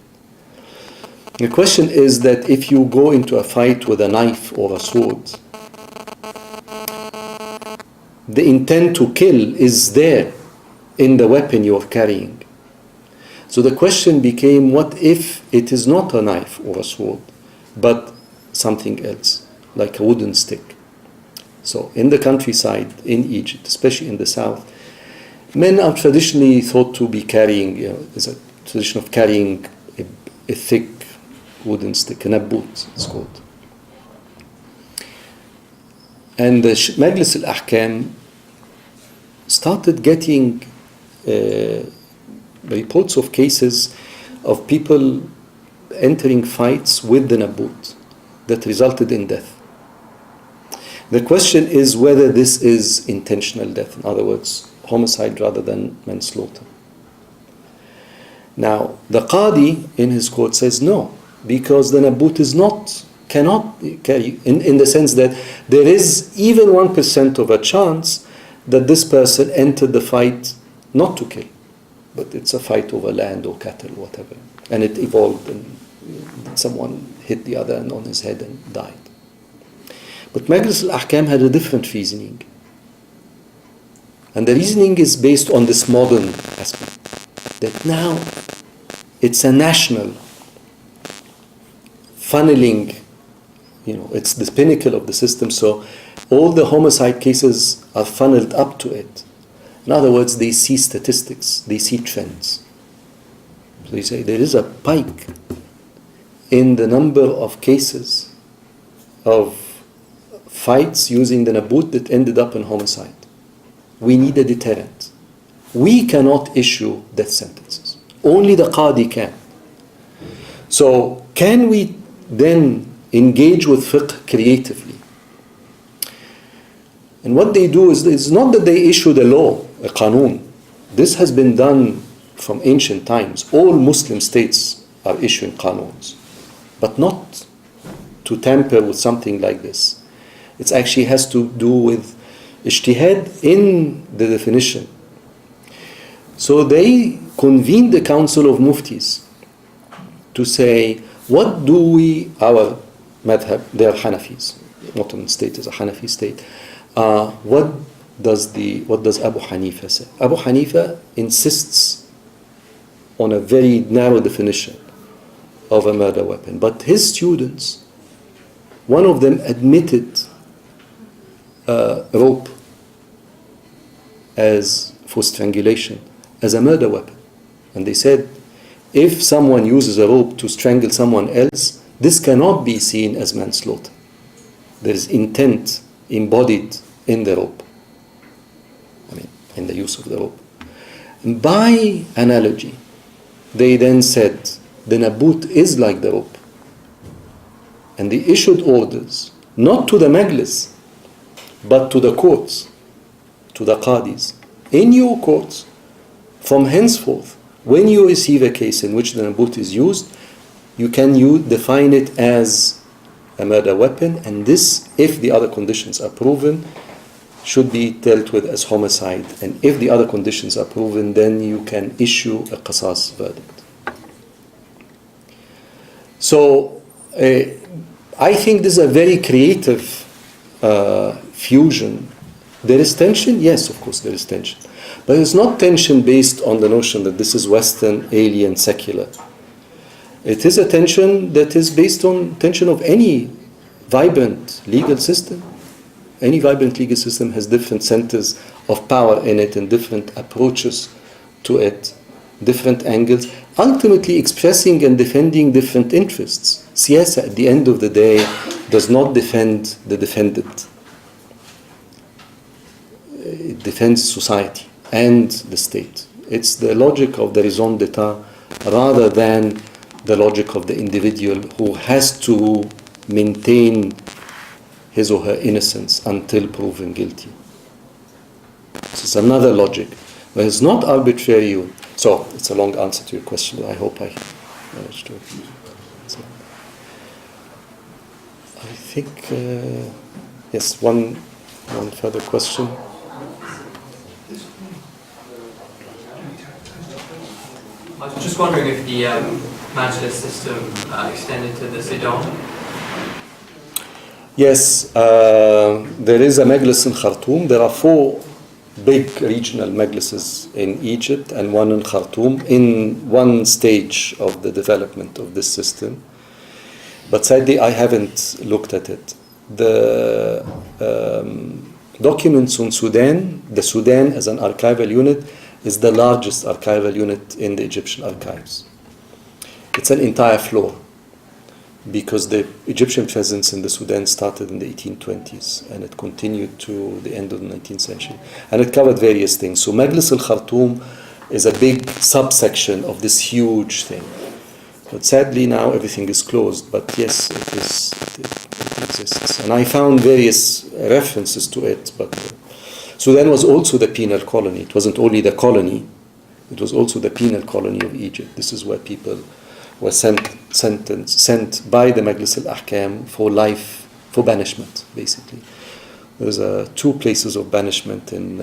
The question is that if you go into a fight with a knife or a sword, the intent to kill is there in the weapon you are carrying. So the question became, what if it is not a knife or a sword, but something else, like a wooden stick? So in the countryside, in Egypt, especially in the south, men are traditionally thought to be carrying, there's a tradition of carrying a thick wooden stick, an naboot, it's called. And the Majlis al-Ahkam started getting reports of cases of people entering fights with the naboot that resulted in death. The question is whether this is intentional death, in other words, homicide rather than manslaughter. Now, the Qadi in his court says no, because the naboot cannot carry, in the sense that there is even 1% of a chance that this person entered the fight not to kill, but it's a fight over land or cattle, whatever. And it evolved and someone hit the other and on his head and died. But Majlis al-Ahkam had a different reasoning. And the reasoning is based on this modern aspect. That now it's a national funneling, it's the pinnacle of the system, so all the homicide cases are funneled up to it. In other words, they see statistics, they see trends. So they say there is a spike in the number of cases of fights using the naboot that ended up in homicide. We need a deterrent. We cannot issue death sentences. Only the Qadi can. So can we then engage with fiqh creatively? And what they do is, it's not that they issue the law, a qanun. This has been done from ancient times. All Muslim states are issuing qanuns, but not to tamper with something like this. It actually has to do with ijtihad in the definition. So they convened the Council of Muftis to say, what do we, our madhab, they are Hanafis, Ottoman state is a Hanafi state. What does Abu Hanifa say? Abu Hanifa insists on a very narrow definition of a murder weapon. But his students, one of them admitted rope as for strangulation as a murder weapon. And they said, if someone uses a rope to strangle someone else, this cannot be seen as manslaughter. There is intent embodied in the rope. In the use of the rope. By analogy, they then said, the naboot is like the rope. And they issued orders, not to the majlis, but to the courts, to the qadis. In your courts, from henceforth, when you receive a case in which the naboot is used, you can define it as a murder weapon, and this, if the other conditions are proven, should be dealt with as homicide. And if the other conditions are proven, then you can issue a qasas verdict. So I think this is a very creative fusion. There is tension? Yes, of course there is tension. But it's not tension based on the notion that this is Western, alien, secular. It is a tension that is based on tension of any vibrant legal system. Any vibrant legal system has different centers of power in it and different approaches to it, different angles, ultimately expressing and defending different interests. Siyasa, at the end of the day, does not defend the defendant. It defends society and the state. It's the logic of the raison d'etat rather than the logic of the individual who has to maintain his or her innocence until proven guilty. This is another logic, but it's not arbitrary. So it's a long answer to your question. I hope I managed to. So. I think, yes, one further question. I was just wondering if the Majlis system extended to the Sudan. Yes, there is a Majlis in Khartoum. There are 4 big regional Majlises in Egypt and one in Khartoum in one stage of the development of this system. But sadly, I haven't looked at it. The documents on Sudan, the Sudan as an archival unit, is the largest archival unit in the Egyptian archives. It's an entire floor because the Egyptian presence in the Sudan started in the 1820s and it continued to the end of the 19th century. And it covered various things. So Majlis al-Khartoum is a big subsection of this huge thing. But sadly now everything is closed, but yes, it exists. And I found various references to it, but Sudan was also the penal colony. It wasn't only the colony, it was also the penal colony of Egypt. This is where people were sent by the Majlis al-Ahkam for life, for banishment, basically. There's 2 places of banishment in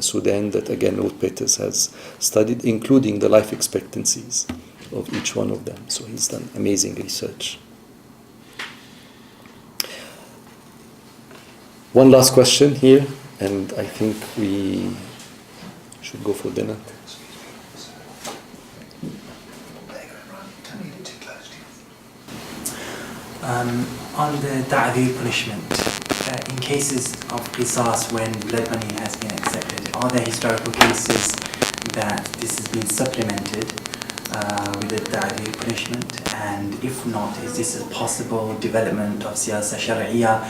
Sudan that, again, Ruth Peters has studied, including the life expectancies of each one of them. So he's done amazing research. One last question here, and I think we should go for dinner. On the ta'dhir punishment, in cases of qisas when blood money has been accepted, are there historical cases that this has been supplemented with the ta'dhir punishment? And if not, is this a possible development of siyasa sharia,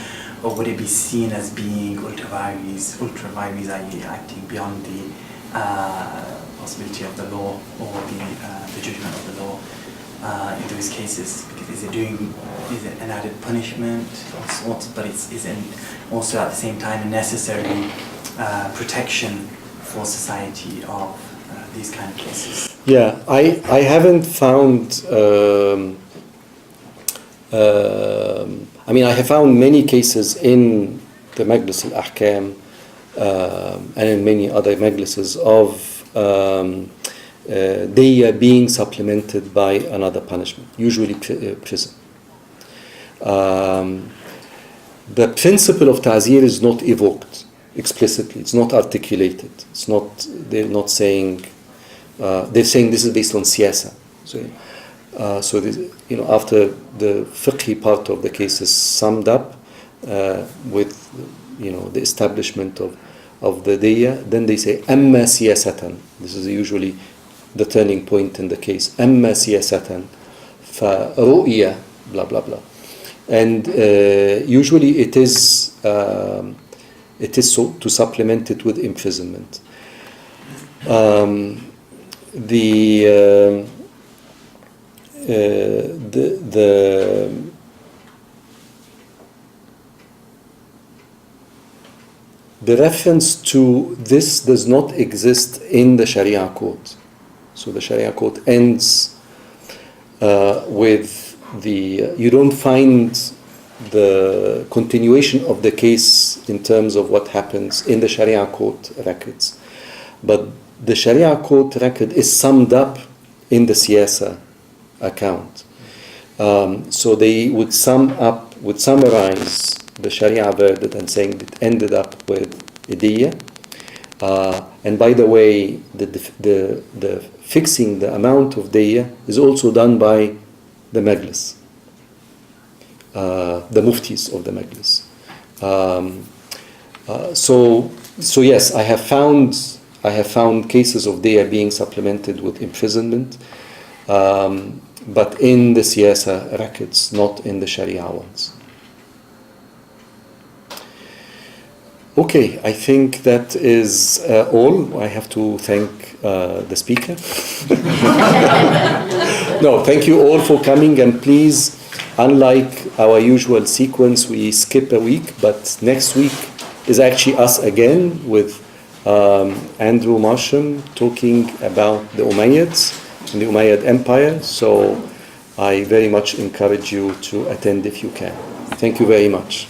or would it be seen as being ultra-vires, i.e. acting beyond the possibility of the law or the judgment of the law in those cases? Because is it an added punishment of sorts, but is it also at the same time a necessary protection for society of these kind of cases? Yeah, I haven't found. I have found many cases in the Majlis al-Ahkam and in many other majlises of they being supplemented by another punishment, usually prison. The principle of ta'zir is not evoked explicitly. It's not articulated. It's not. They're not saying. They're saying this is based on siyasa. So this, after the fiqhi part of the case is summed up with the establishment of the diyya, then they say amma siyasatan. This is usually the turning point in the case. Amma siyasatan fa ru'ya blah blah blah, and usually it is so to supplement it with imprisonment. The reference to this does not exist in the Sharia code. So the Sharia code ends with you don't find the continuation of the case in terms of what happens in the Sharia code records. But the Sharia code record is summed up in the siyasa account. So they would summarize the Sharia verdict and saying it ended up with idiyya. And by the way, the fixing the amount of diyya is also done by the Majlis, the muftis of the Majlis. So yes, I have found cases of diyya being supplemented with imprisonment, but in the siyasa records, not in the Sharia ones. Okay, I think that is all. I have to thank the speaker. No, thank you all for coming, and please, unlike our usual sequence, we skip a week, but next week is actually us again with Andrew Marsham talking about the Umayyads and the Umayyad Empire. So I very much encourage you to attend if you can. Thank you very much.